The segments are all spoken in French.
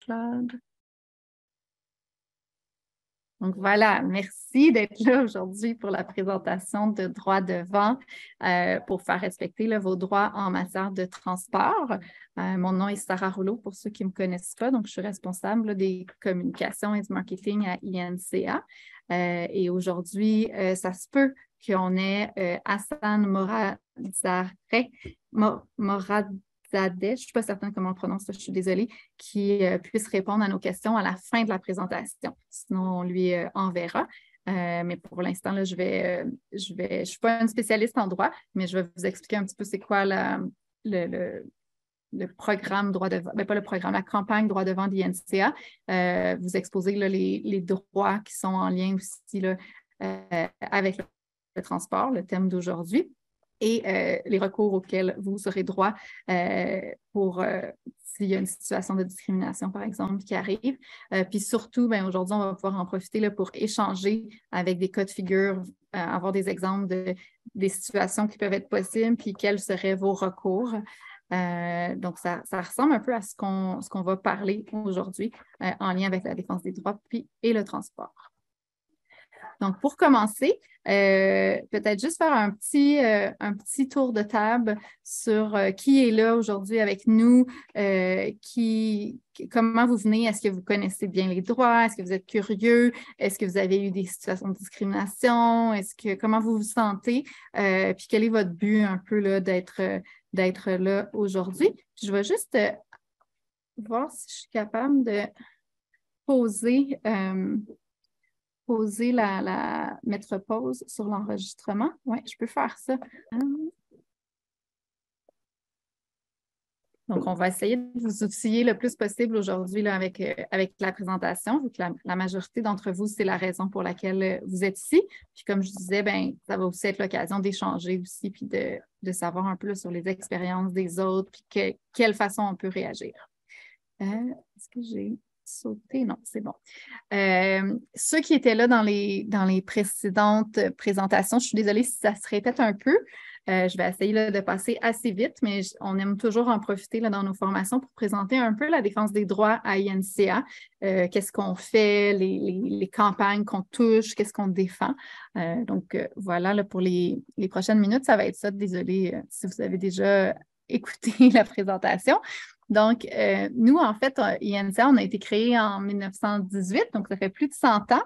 Claude. Donc voilà, merci d'être là aujourd'hui pour la présentation de droit devant pour faire respecter là, vos droits en matière de transport. Mon nom est Sarah Rouleau pour ceux qui ne me connaissent pas. Donc, je suis responsable là, des communications et du marketing à INCA. Et aujourd'hui, ça se peut qu'on ait Hassan Moradzadeh, je ne suis pas certaine comment on prononce ça, je suis désolée, qui puisse répondre à nos questions à la fin de la présentation. Sinon, on lui enverra. Mais pour l'instant, là, je suis pas une spécialiste en droit, mais je vais vous expliquer un petit peu c'est quoi le programme droit devant, pas le programme, la campagne droit devant d'INCA. Vous exposer là, les droits qui sont en lien aussi là, avec le transport, le thème d'aujourd'hui, et les recours auxquels vous aurez droit pour s'il y a une situation de discrimination, par exemple, qui arrive. Puis surtout, aujourd'hui, on va pouvoir en profiter là, pour échanger avec des cas de figure, avoir des exemples des situations qui peuvent être possibles, puis quels seraient vos recours. Donc, ça ressemble un peu à ce qu'on va parler aujourd'hui en lien avec la défense des droits et le transport. Donc, pour commencer, peut-être juste faire un petit tour de table sur qui est là aujourd'hui avec nous, comment vous venez, est-ce que vous connaissez bien les droits, est-ce que vous êtes curieux, est-ce que vous avez eu des situations de discrimination, comment vous vous sentez, puis quel est votre but un peu là, d'être là aujourd'hui. Je vais juste voir si je suis capable de poser mettre pause sur l'enregistrement. Oui, je peux faire ça. Donc, on va essayer de vous outiller le plus possible aujourd'hui là, avec la présentation, vu que la majorité d'entre vous, c'est la raison pour laquelle vous êtes ici. Puis comme je disais, ça va aussi être l'occasion d'échanger aussi, puis de savoir un peu là, sur les expériences des autres, puis quelle façon on peut réagir. Est-ce que j'ai sauté? Non, c'est bon. Ceux qui étaient là dans les précédentes présentations, je suis désolée si ça se répète un peu. Je vais essayer là, de passer assez vite, mais on aime toujours en profiter là, dans nos formations pour présenter un peu la défense des droits à INCA. Qu'est-ce qu'on fait, les campagnes qu'on touche, qu'est-ce qu'on défend. Donc, voilà, là, pour les prochaines minutes, ça va être ça. Désolée si vous avez déjà écouté la présentation. Donc, nous, en fait, INCA, on a été créé en 1918, donc ça fait plus de 100 ans,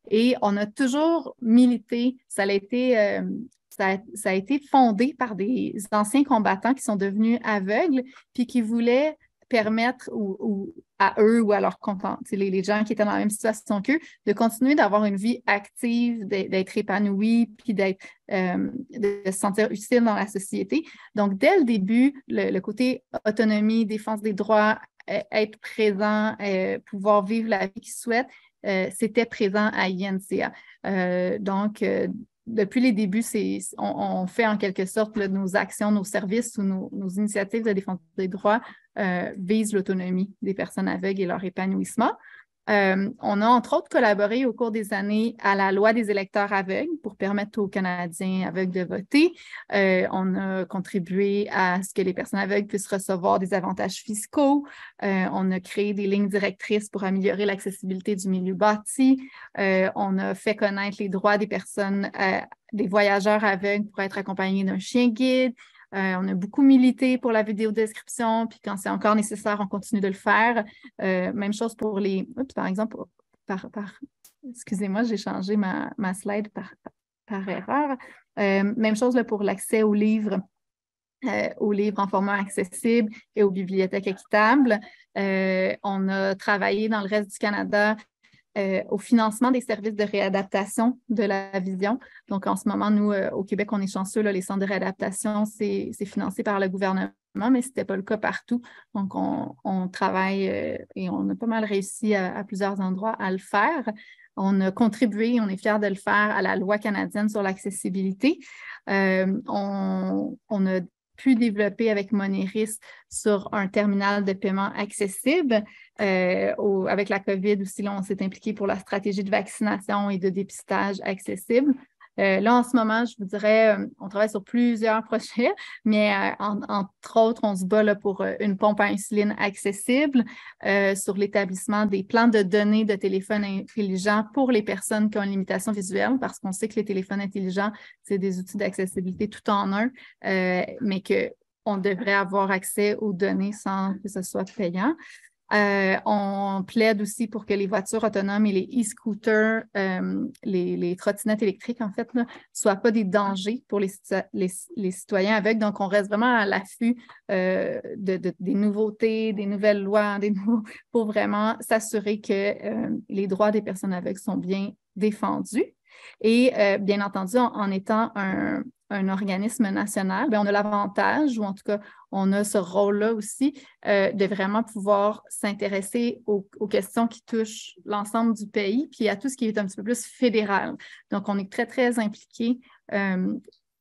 et on a toujours milité. Ça a été fondé par des anciens combattants qui sont devenus aveugles, puis qui voulaient permettre à eux ou à leurs contents, les gens qui étaient dans la même situation qu'eux, de continuer d'avoir une vie active, d'être épanouis, puis de se sentir utile dans la société. Donc, dès le début, le côté autonomie, défense des droits, être présent, pouvoir vivre la vie qu'ils souhaitent, c'était présent à INCA. Depuis les débuts, on fait en quelque sorte là, nos actions, nos services ou nos initiatives de défense des droits visent l'autonomie des personnes aveugles et leur épanouissement. On a entre autres collaboré au cours des années à la loi des électeurs aveugles pour permettre aux Canadiens aveugles de voter. On a contribué à ce que les personnes aveugles puissent recevoir des avantages fiscaux. On a créé des lignes directrices pour améliorer l'accessibilité du milieu bâti. On a fait connaître les droits des personnes, des voyageurs aveugles pour être accompagnés d'un chien guide. On a beaucoup milité pour la vidéodescription, puis quand c'est encore nécessaire, on continue de le faire. Même chose pour par exemple, excusez-moi, j'ai changé ma slide par erreur. Même chose là, pour l'accès aux livres en format accessible et aux bibliothèques équitables. On a travaillé dans le reste du Canada au financement des services de réadaptation de la vision. Donc, en ce moment, nous, au Québec, on est chanceux, là, les centres de réadaptation, c'est financé par le gouvernement, mais ce n'était pas le cas partout. Donc, on travaille et on a pas mal réussi à plusieurs endroits à le faire. On a contribué, on est fiers de le faire, à la loi canadienne sur l'accessibilité. On a pu développer avec Moneris sur un terminal de paiement accessible. Avec la COVID aussi, là, on s'est impliqué pour la stratégie de vaccination et de dépistage accessible. Là, en ce moment, je vous dirais, on travaille sur plusieurs projets, mais entre autres, on se bat là, pour une pompe à insuline accessible, sur l'établissement des plans de données de téléphones intelligents pour les personnes qui ont une limitation visuelle, parce qu'on sait que les téléphones intelligents, c'est des outils d'accessibilité tout en un, mais qu'on devrait avoir accès aux données sans que ce soit payant. On plaide aussi pour que les voitures autonomes et les e-scooters, les trottinettes électriques, en fait, ne soient pas des dangers pour les citoyens aveugles. Donc, on reste vraiment à l'affût des nouveautés, des nouvelles lois, pour vraiment s'assurer que les droits des personnes aveugles sont bien défendus. Et bien entendu, en étant un organisme national, bien, on a l'avantage, ou en tout cas, on a ce rôle-là aussi, de vraiment pouvoir s'intéresser aux questions qui touchent l'ensemble du pays, puis à tout ce qui est un petit peu plus fédéral. Donc, on est très, très impliqué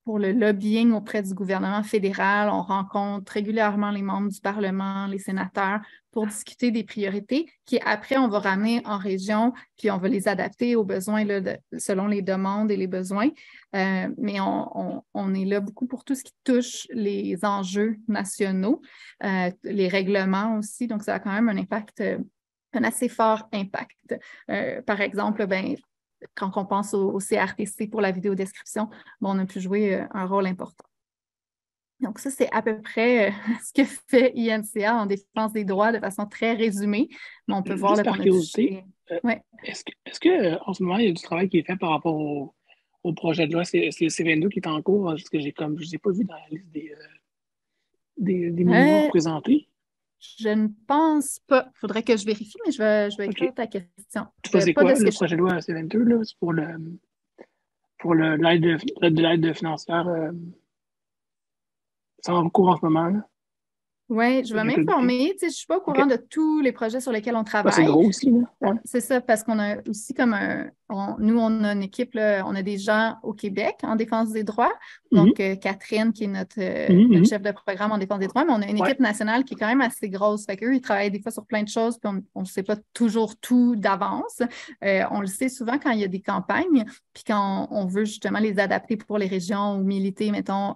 pour le lobbying auprès du gouvernement fédéral. On rencontre régulièrement les membres du Parlement, les sénateurs, pour discuter des priorités qui, après, on va ramener en région, puis on va les adapter aux besoins là, selon les demandes et les besoins. Mais on est là beaucoup pour tout ce qui touche les enjeux nationaux, les règlements aussi. Donc, ça a quand même un impact, un assez fort impact. Par exemple, ben, quand on pense au CRTC pour la vidéodescription, bon, on a pu jouer un rôle important. Donc, ça, c'est à peu près ce que fait INCA en défense des droits de façon très résumée, mais on peut voir Juste qu'on par a curiosité, touché. Ouais. est-ce que en ce moment, il y a du travail qui est fait par rapport au projet de loi C22 qui est en cours? Parce que je ne les ai pas vu dans la liste des monuments Euh, représentés. je ne pense pas. Il faudrait que je vérifie, mais je vais OK. écrire ta question. Tu vois, c'est Pas de quoi ce que le je... projet de loi C22, là? C'est pour l'aide financière. C'est en cours en ce moment, là. Oui, je vais J'écoute bien. m'informer. Tu sais, je ne suis pas au OK. courant de tous les projets sur lesquels on Ah, c'est travaille. gros aussi, là. Ouais. C'est ça, parce qu'on a aussi comme nous, on a une équipe, là, on a des gens au Québec en défense des droits. Mhm. Donc, Catherine, qui est Mhm, notre mhm. chef de programme en défense des droits, mais on a une Ouais. équipe nationale qui est quand même assez grosse. Fait qu'eux, ils travaillent des fois sur plein de choses, puis on ne sait pas toujours tout d'avance. On le sait souvent quand il y a des campagnes, puis quand on veut justement les adapter pour les régions ou militer, mettons,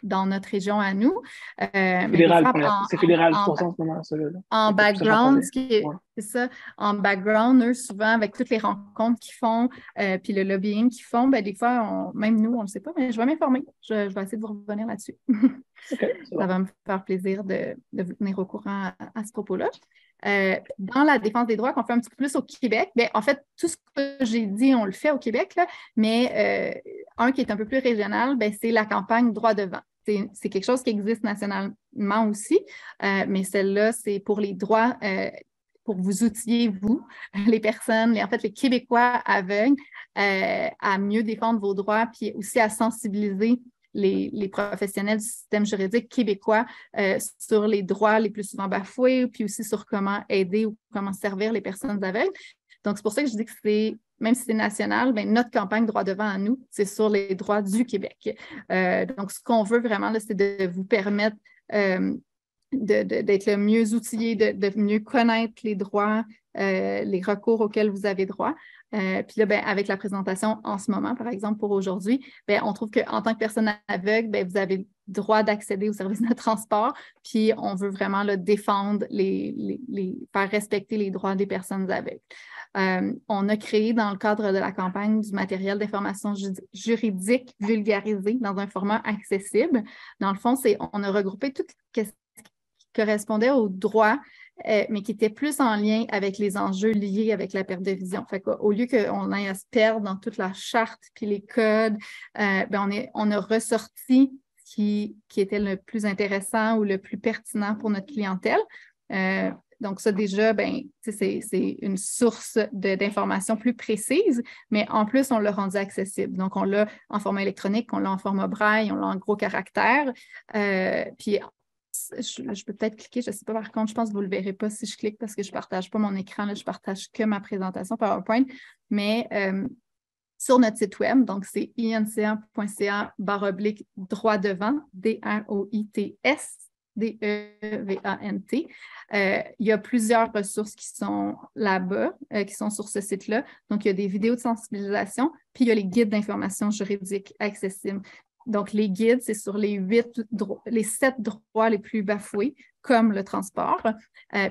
dans notre région à nous. Mais des Fédéral, fois, c'est fédéral pour ça en ce moment, ça, là. en C'est peut-être pour ça que j'en background, parlais. Ouais. c'est ça, en background, eux, souvent, avec toutes les rencontres qu'ils font, puis le lobbying qu'ils font, ben, des fois, même nous, on ne le sait pas, mais je vais m'informer. Je vais essayer de vous revenir là-dessus. OK, c'est Ça bon. va me faire plaisir de vous tenir au courant à ce propos-là. Dans la défense des droits qu'on fait un petit peu plus au Québec, bien, en fait, tout ce que j'ai dit, on le fait au Québec, là, mais un qui est un peu plus régional, bien, c'est la campagne Droit devant. C'est quelque chose qui existe nationalement aussi, mais celle-là, c'est pour les droits, pour vous outiller, vous, les personnes, en fait, les Québécois aveugles, à mieux défendre vos droits, puis aussi à sensibiliser les professionnels du système juridique québécois sur les droits les plus souvent bafoués, puis aussi sur comment aider ou comment servir les personnes aveugles. Donc, c'est pour ça que je dis que même si c'est national, bien, notre campagne Droit devant à nous, c'est sur les droits du Québec. Donc, ce qu'on veut vraiment, là, c'est de vous permettre d'être le mieux outillé, de mieux connaître les droits, les recours auxquels vous avez droit. Puis là, ben, avec la présentation en ce moment, par exemple, pour aujourd'hui, ben, on trouve qu'en tant que personne aveugle, ben, vous avez le droit d'accéder aux services de transport, puis on veut vraiment là, défendre, faire respecter les droits des personnes aveugles. On a créé dans le cadre de la campagne du matériel d'information juridique vulgarisé dans un format accessible. Dans le fond, on a regroupé toutes les questions qui correspondaient aux droits, mais qui étaient plus en lien avec les enjeux liés avec la perte de vision. Fait qu'au lieu qu'on aille à se perdre dans toute la charte puis les codes, ben on a ressorti qui était le plus intéressant ou le plus pertinent pour notre clientèle. Donc, ça, déjà, ben, c'est une source d'informations plus précise, mais en plus, on l'a rendu accessible. Donc, on l'a en format électronique, on l'a en format braille, on l'a en gros caractères. Puis, je peux peut-être cliquer, je ne sais pas par contre, je pense que vous ne le verrez pas si je clique parce que je ne partage pas mon écran, là, je partage que ma présentation PowerPoint, mais sur notre site web, donc c'est inca.ca/droit devant, DROITS DEVANT. Il y a plusieurs ressources qui sont là-bas, qui sont sur ce site-là. Donc, il y a des vidéos de sensibilisation, puis il y a les guides d'information juridique accessibles. Donc, les guides, c'est sur les 7 droits les plus bafoués, comme le transport.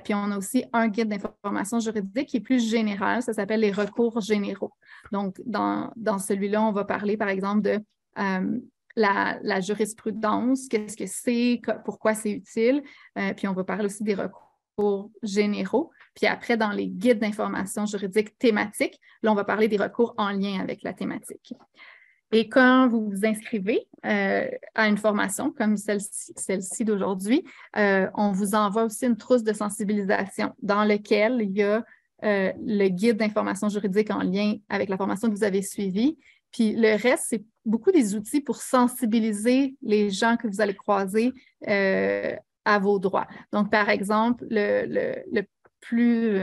Puis, on a aussi un guide d'information juridique qui est plus général. Ça s'appelle les recours généraux. Donc, dans celui-là, on va parler, par exemple, de la jurisprudence, qu'est-ce que c'est, pourquoi c'est utile. Puis, on va parler aussi des recours généraux. Puis après, dans les guides d'information juridique thématiques, là, on va parler des recours en lien avec la thématique. Et quand vous vous inscrivez à une formation comme celle-ci d'aujourd'hui, on vous envoie aussi une trousse de sensibilisation dans laquelle il y a le guide d'information juridique en lien avec la formation que vous avez suivie. Puis le reste, c'est beaucoup des outils pour sensibiliser les gens que vous allez croiser à vos droits. Donc, par exemple, le plus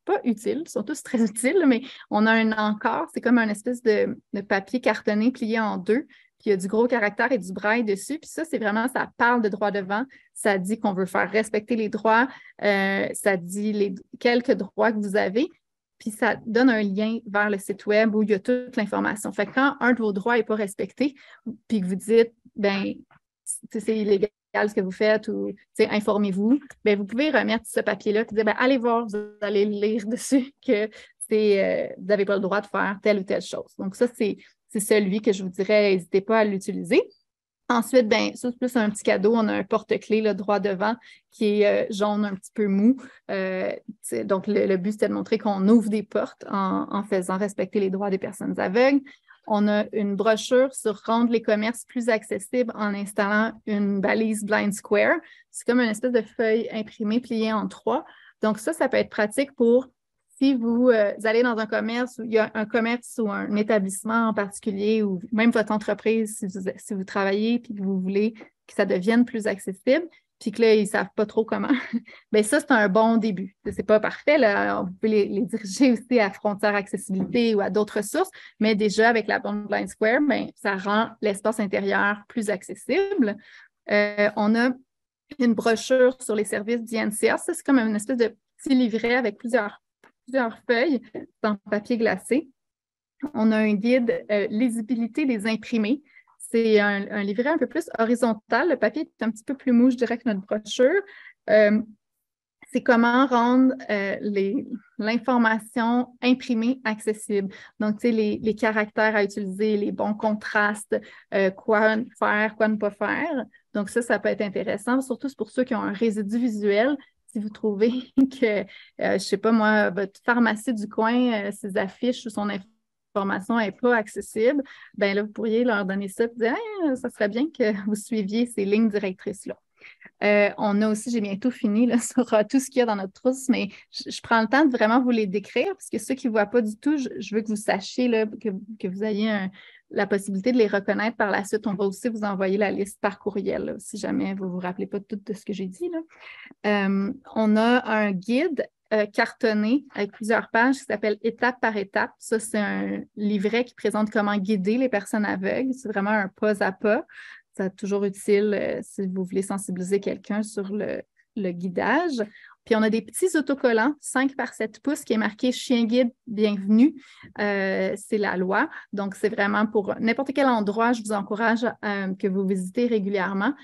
pas utile, ils sont tous très utiles, mais on a un encart, c'est comme un espèce de papier cartonné plié en deux, puis il y a du gros caractère et du braille dessus, puis ça, c'est vraiment, ça parle de droit devant, ça dit qu'on veut faire respecter les droits, ça dit quelques droits que vous avez, puis ça donne un lien vers le site web où il y a toute l'information. Fait que quand un de vos droits n'est pas respecté, puis que vous dites, ben c'est illégal ce que vous faites ou informez-vous, bien, vous pouvez remettre ce papier-là et dire, bien, allez voir, vous allez lire dessus que vous n'avez pas le droit de faire telle ou telle chose. Donc, ça, c'est celui que je vous dirais, n'hésitez pas à l'utiliser. Ensuite, bien, ça, c'est plus un petit cadeau. On a un porte-clés, le droit devant, qui est jaune un petit peu mou. Donc, le but, c'était de montrer qu'on ouvre des portes en faisant respecter les droits des personnes aveugles. On a une brochure sur rendre les commerces plus accessibles en installant une balise Blind Square. C'est comme une espèce de feuille imprimée pliée en 3. Donc, ça peut être pratique pour si vous allez dans un commerce où il y a un commerce ou un établissement en particulier ou même votre entreprise, si vous travaillez et que vous voulez que ça devienne plus accessible, puis que là, ils ne savent pas trop comment, bien ça, c'est un bon début. Ce n'est pas parfait, là. Vous pouvez les diriger aussi à Frontières Accessibilité ou à d'autres ressources, mais déjà, avec la bande Blind Square, bien, ça rend l'espace intérieur plus accessible. On a une brochure sur les services d'INCA. Ça, c'est comme une espèce de petit livret avec plusieurs feuilles en papier glacé. On a un guide lisibilité des imprimés. C'est un livret un peu plus horizontal. Le papier est un petit peu plus mou, je dirais, que notre brochure. C'est comment rendre l'information imprimée accessible. Donc, tu sais, les caractères à utiliser, les bons contrastes, quoi faire, quoi ne pas faire. Donc, ça peut être intéressant, surtout pour ceux qui ont un résidu visuel. Si vous trouvez que, je ne sais pas moi, votre pharmacie du coin, ses affiches ou son information n'est pas accessible, bien là, vous pourriez leur donner ça et dire hey, ça serait bien que vous suiviez ces lignes directrices-là. On a aussi, j'ai bientôt fini là, sur tout ce qu'il y a dans notre trousse, mais je prends le temps de vraiment vous les décrire parce que ceux qui ne voient pas du tout, je veux que vous sachiez là, que vous ayez la possibilité de les reconnaître par la suite. On va aussi vous envoyer la liste par courriel là, si jamais vous ne vous rappelez pas tout de ce que j'ai dit. Là. On a un guide cartonné avec plusieurs pages qui s'appelle Étape par étape. Ça, c'est un livret qui présente comment guider les personnes aveugles. C'est vraiment un pas à pas. C'est toujours utile si vous voulez sensibiliser quelqu'un sur le guidage. Puis, on a des petits autocollants, 5 par 7 pouces, qui est marqué « Chien guide, bienvenue ». C'est la loi. Donc, c'est vraiment pour n'importe quel endroit, je vous encourage que vous visitez régulièrement,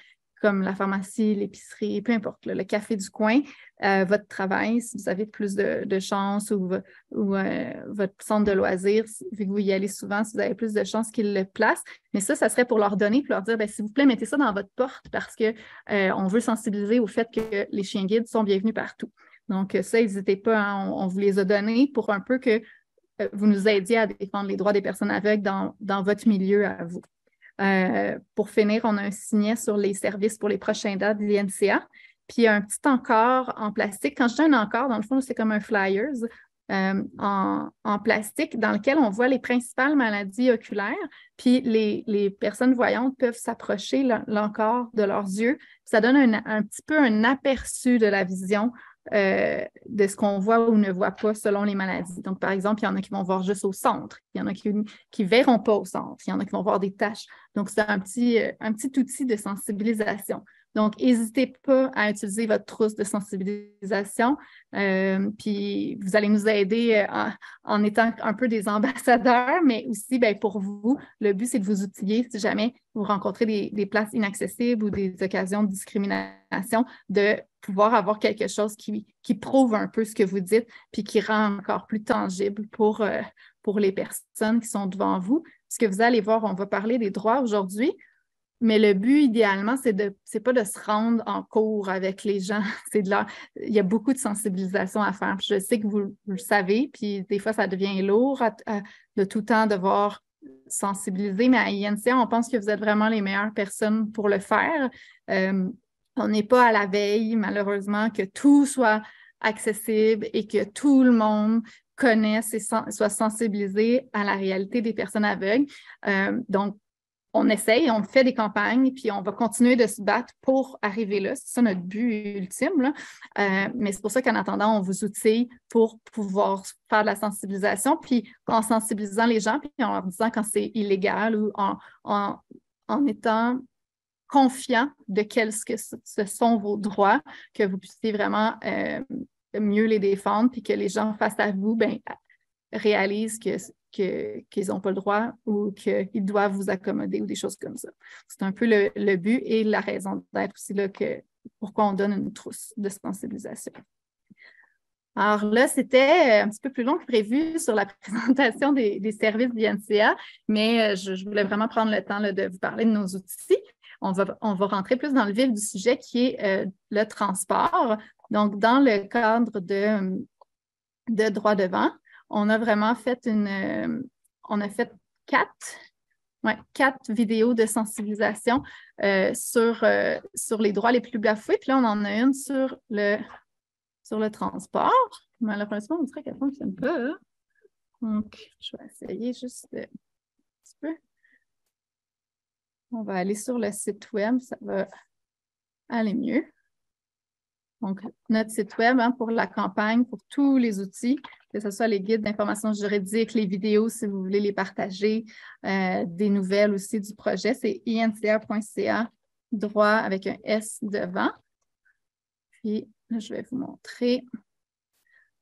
comme la pharmacie, l'épicerie, peu importe, le café du coin, votre travail, si vous avez plus de chance ou votre centre de loisirs, vu que vous y allez souvent, si vous avez plus de chances qu'ils le placent. Mais ça serait pour leur donner, pour leur dire, s'il vous plaît, mettez ça dans votre porte parce qu'on veut sensibiliser au fait que les chiens guides sont bienvenus partout. Donc, ça, n'hésitez pas, hein, on vous les a donnés pour un peu que vous nous aidiez à défendre les droits des personnes aveugles dans votre milieu à vous. Pour finir, on a un signet sur les services pour les prochains dates de l'INCA. Puis, il y a un petit encart en plastique. Quand je dis un encart, dans le fond, c'est comme un flyers en plastique dans lequel on voit les principales maladies oculaires. Puis, les personnes voyantes peuvent s'approcher l'encart de leurs yeux. Ça donne un petit peu un aperçu de la vision de ce qu'on voit ou ne voit pas selon les maladies. Donc, par exemple, il y en a qui vont voir juste au centre. Il y en a qui ne verront pas au centre. Il y en a qui vont voir des taches. Donc, c'est un petit outil de sensibilisation. Donc, n'hésitez pas à utiliser votre trousse de sensibilisation. Puis, vous allez nous aider en étant un peu des ambassadeurs, mais aussi, bien, pour vous, le but, c'est de vous outiller si jamais vous rencontrez des places inaccessibles ou des occasions de discrimination, de pouvoir avoir quelque chose qui prouve un peu ce que vous dites, puis qui rend encore plus tangible pour les personnes qui sont devant vous. Ce que vous allez voir, on va parler des droits aujourd'hui, mais le but, idéalement, c'est pas de se rendre en cours avec les gens. Il y a beaucoup de sensibilisation à faire. Puis je sais que vous le savez, puis des fois, ça devient lourd de tout le temps devoir sensibiliser, mais à INCA, on pense que vous êtes vraiment les meilleures personnes pour le faire. On n'est pas à la veille, malheureusement, que tout soit accessible et que tout le monde connaisse et soit sensibilisé à la réalité des personnes aveugles. Donc, on essaye, on fait des campagnes, puis on va continuer de se battre pour arriver là. C'est ça notre but ultime, là. Mais c'est pour ça qu'en attendant, on vous outille pour pouvoir faire de la sensibilisation, puis en sensibilisant les gens, puis en leur disant quand c'est illégal ou en étant confiant de que ce sont vos droits, que vous puissiez vraiment mieux les défendre, puis que les gens face à vous réalisent qu'ils n'ont pas le droit ou qu'ils doivent vous accommoder ou des choses comme ça. C'est un peu le but et la raison d'être aussi là pourquoi on donne une trousse de sensibilisation. Alors là, c'était un petit peu plus long que prévu sur la présentation des services d'INCA, mais je voulais vraiment prendre le temps là, de vous parler de nos outils. On va rentrer plus dans le vif du sujet qui est le transport. Donc, dans le cadre de droit devant, on a vraiment fait quatre vidéos de sensibilisation sur les droits les plus bafoués. Puis là, on en a une sur le transport. Malheureusement, on dirait qu'elle ne fonctionne pas. Hein? Donc, je vais essayer juste un petit peu. On va aller sur le site web, ça va aller mieux. Donc, notre site web pour la campagne, pour tous les outils, que ce soit les guides d'information juridique, les vidéos si vous voulez les partager, des nouvelles aussi du projet, c'est inca.ca, droit avec un S devant. Puis, là, je vais vous montrer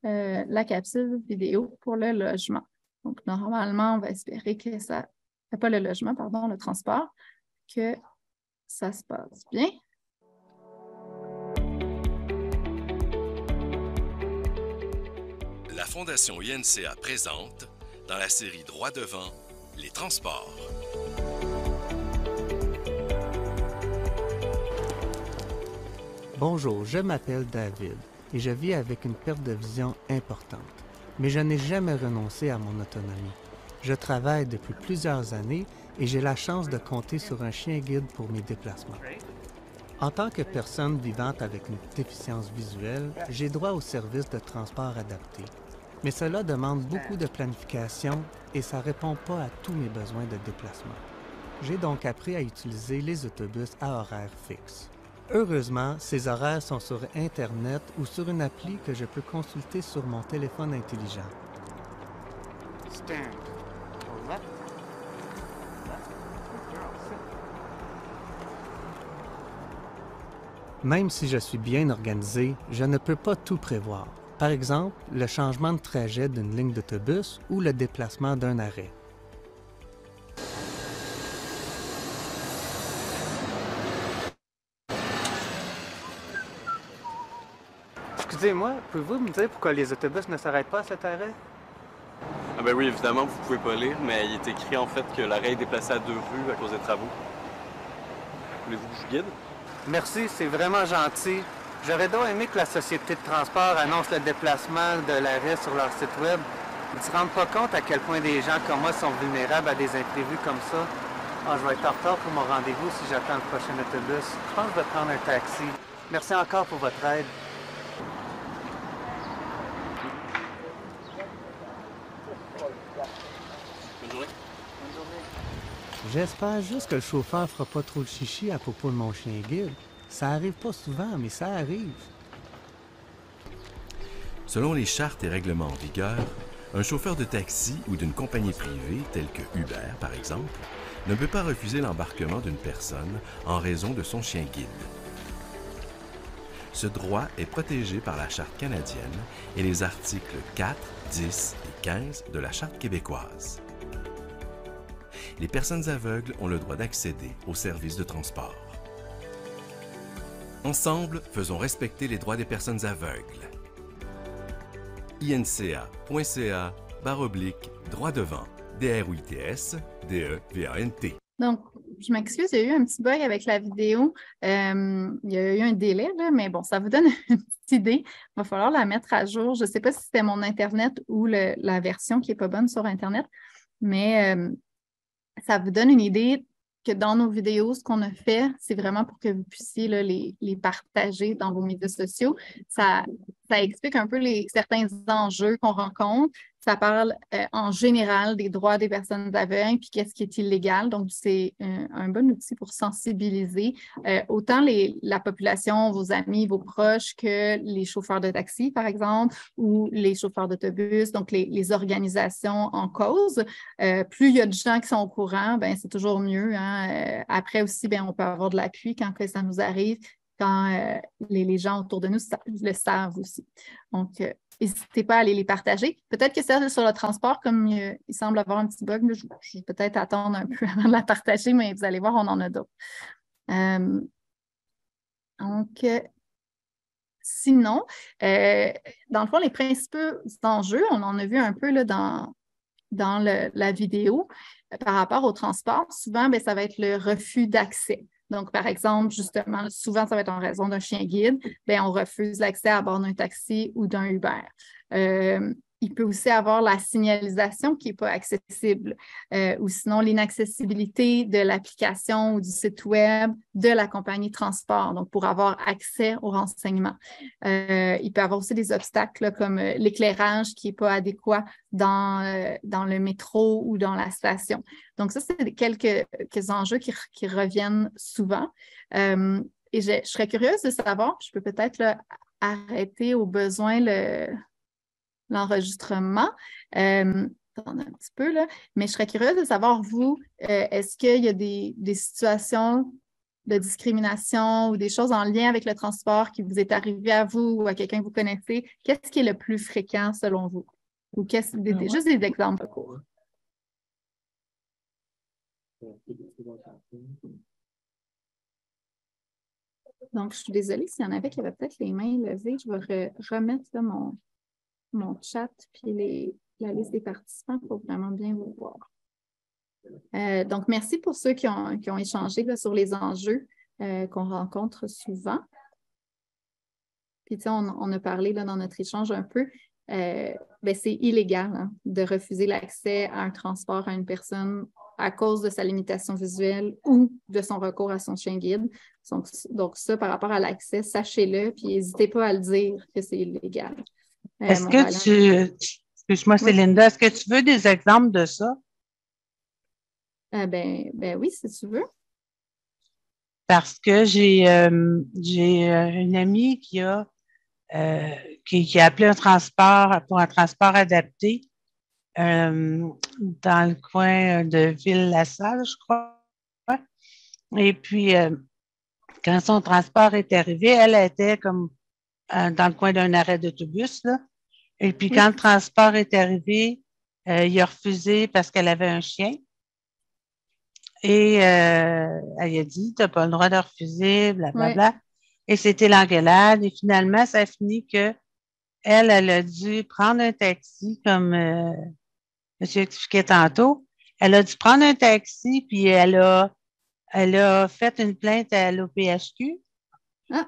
la capsule vidéo pour le logement. Donc, normalement, on va espérer que ça, pas le logement, pardon, le transport, que ça se passe bien. La Fondation INCA présente, dans la série Droit devant, les transports. Bonjour, je m'appelle David et je vis avec une perte de vision importante. Mais je n'ai jamais renoncé à mon autonomie. Je travaille depuis plusieurs années et j'ai la chance de compter sur un chien guide pour mes déplacements. En tant que personne vivante avec une déficience visuelle, j'ai droit aux services de transport adaptés. Mais cela demande beaucoup de planification et ça ne répond pas à tous mes besoins de déplacement. J'ai donc appris à utiliser les autobus à horaires fixes. Heureusement, ces horaires sont sur Internet ou sur une appli que je peux consulter sur mon téléphone intelligent. Même si je suis bien organisé, je ne peux pas tout prévoir. Par exemple, le changement de trajet d'une ligne d'autobus ou le déplacement d'un arrêt. Excusez-moi, pouvez-vous me dire pourquoi les autobus ne s'arrêtent pas à cet arrêt? Ah ben oui, évidemment, vous pouvez pas lire, mais il est écrit en fait que l'arrêt est déplacé à 2 rues à cause des travaux. Voulez-vous que je vous guide? Merci, c'est vraiment gentil. J'aurais donc aimé que la société de transport annonce le déplacement de l'arrêt sur leur site web. Ils ne se rendent pas compte à quel point des gens comme moi sont vulnérables à des imprévus comme ça. Ah, je vais être en retard pour mon rendez-vous si j'attends le prochain autobus. Je pense que je vais prendre un taxi. Merci encore pour votre aide. Bonne journée. J'espère juste que le chauffeur ne fera pas trop de chichi à propos de mon chien guide. Ça arrive pas souvent, mais ça arrive. Selon les chartes et règlements en vigueur, un chauffeur de taxi ou d'une compagnie privée, telle que Uber par exemple, ne peut pas refuser l'embarquement d'une personne en raison de son chien guide. Ce droit est protégé par la Charte canadienne et les articles 4, 10 et 15 de la Charte québécoise. Les personnes aveugles ont le droit d'accéder aux services de transport. Ensemble, faisons respecter les droits des personnes aveugles. inca.ca/droit devant, DRUITS, DEVANT. Donc, je m'excuse, il y a eu un petit bug avec la vidéo. Il y a eu un délai, là, mais bon, ça vous donne une petite idée. Il va falloir la mettre à jour. Je ne sais pas si c'était mon Internet ou la version qui n'est pas bonne sur Internet, mais ça vous donne une idée que dans nos vidéos, ce qu'on a fait, c'est vraiment pour que vous puissiez là, les partager dans vos médias sociaux. Ça explique un peu certains enjeux qu'on rencontre. Ça parle en général des droits des personnes aveugles puis qu'est-ce qui est illégal. Donc, c'est un bon outil pour sensibiliser autant la population, vos amis, vos proches que les chauffeurs de taxi, par exemple, ou les chauffeurs d'autobus, donc les organisations en cause. Plus il y a de gens qui sont au courant, ben c'est toujours mieux. Hein? Après aussi, ben, on peut avoir de l'appui quand ça nous arrive, quand les gens autour de nous le savent aussi. Donc, n'hésitez pas à aller les partager. Peut-être que c'est sur le transport, comme il semble avoir un petit bug, là, je vais peut-être attendre un peu avant de la partager, mais vous allez voir, on en a d'autres. Donc, sinon, dans le fond, les principaux enjeux, on en a vu un peu là, dans la vidéo, par rapport au transport. Souvent, bien, ça va être le refus d'accès. Donc, par exemple, justement, souvent, ça va être en raison d'un chien guide, bien, on refuse l'accès à bord d'un taxi ou d'un Uber. Il peut aussi avoir la signalisation qui n'est pas accessible ou sinon l'inaccessibilité de l'application ou du site web de la compagnie de transport, donc pour avoir accès aux renseignements. Il peut y avoir aussi des obstacles là, comme l'éclairage qui n'est pas adéquat dans le métro ou dans la station. Donc ça, c'est quelques enjeux qui reviennent souvent. Et je serais curieuse de savoir, je peux peut-être là, arrêter au besoin l'enregistrement. Attendez un petit peu, là. Mais je serais curieuse de savoir, vous, est-ce qu'il y a des situations de discrimination ou des choses en lien avec le transport qui vous est arrivé à vous ou à quelqu'un que vous connaissez? Qu'est-ce qui est le plus fréquent selon vous? Ou juste des exemples courts. Donc, je suis désolée s'il y en avait qui avaient peut-être les mains levées. Je vais remettre là, mon chat puis la liste des participants pour vraiment bien vous voir. Donc, merci pour ceux qui ont échangé là, sur les enjeux qu'on rencontre souvent. Puis, tu sais, on a parlé là, dans notre échange un peu, ben, c'est illégal hein, de refuser l'accès à un transport à une personne à cause de sa limitation visuelle ou de son recours à son chien guide. Donc ça, par rapport à l'accès, sachez-le, puis n'hésitez pas à le dire que c'est illégal. Est-ce que excuse-moi, c'est Linda, est-ce que tu veux des exemples de ça? Ben oui, si tu veux. Parce que j'ai une amie qui a appelé un transport pour un transport adapté dans le coin de Ville-la-Salle, je crois. Et puis, quand son transport est arrivé, elle était comme dans le coin d'un arrêt d'autobus, là. Et puis, quand le transport est arrivé, il a refusé parce qu'elle avait un chien. Et elle a dit, tu n'as pas le droit de refuser, blablabla. Ouais. Et c'était l'engueulade. Et finalement, ça a fini que elle a dû prendre un taxi, comme monsieur expliquait tantôt. Elle a dû prendre un taxi, puis elle a fait une plainte à l'OPHQ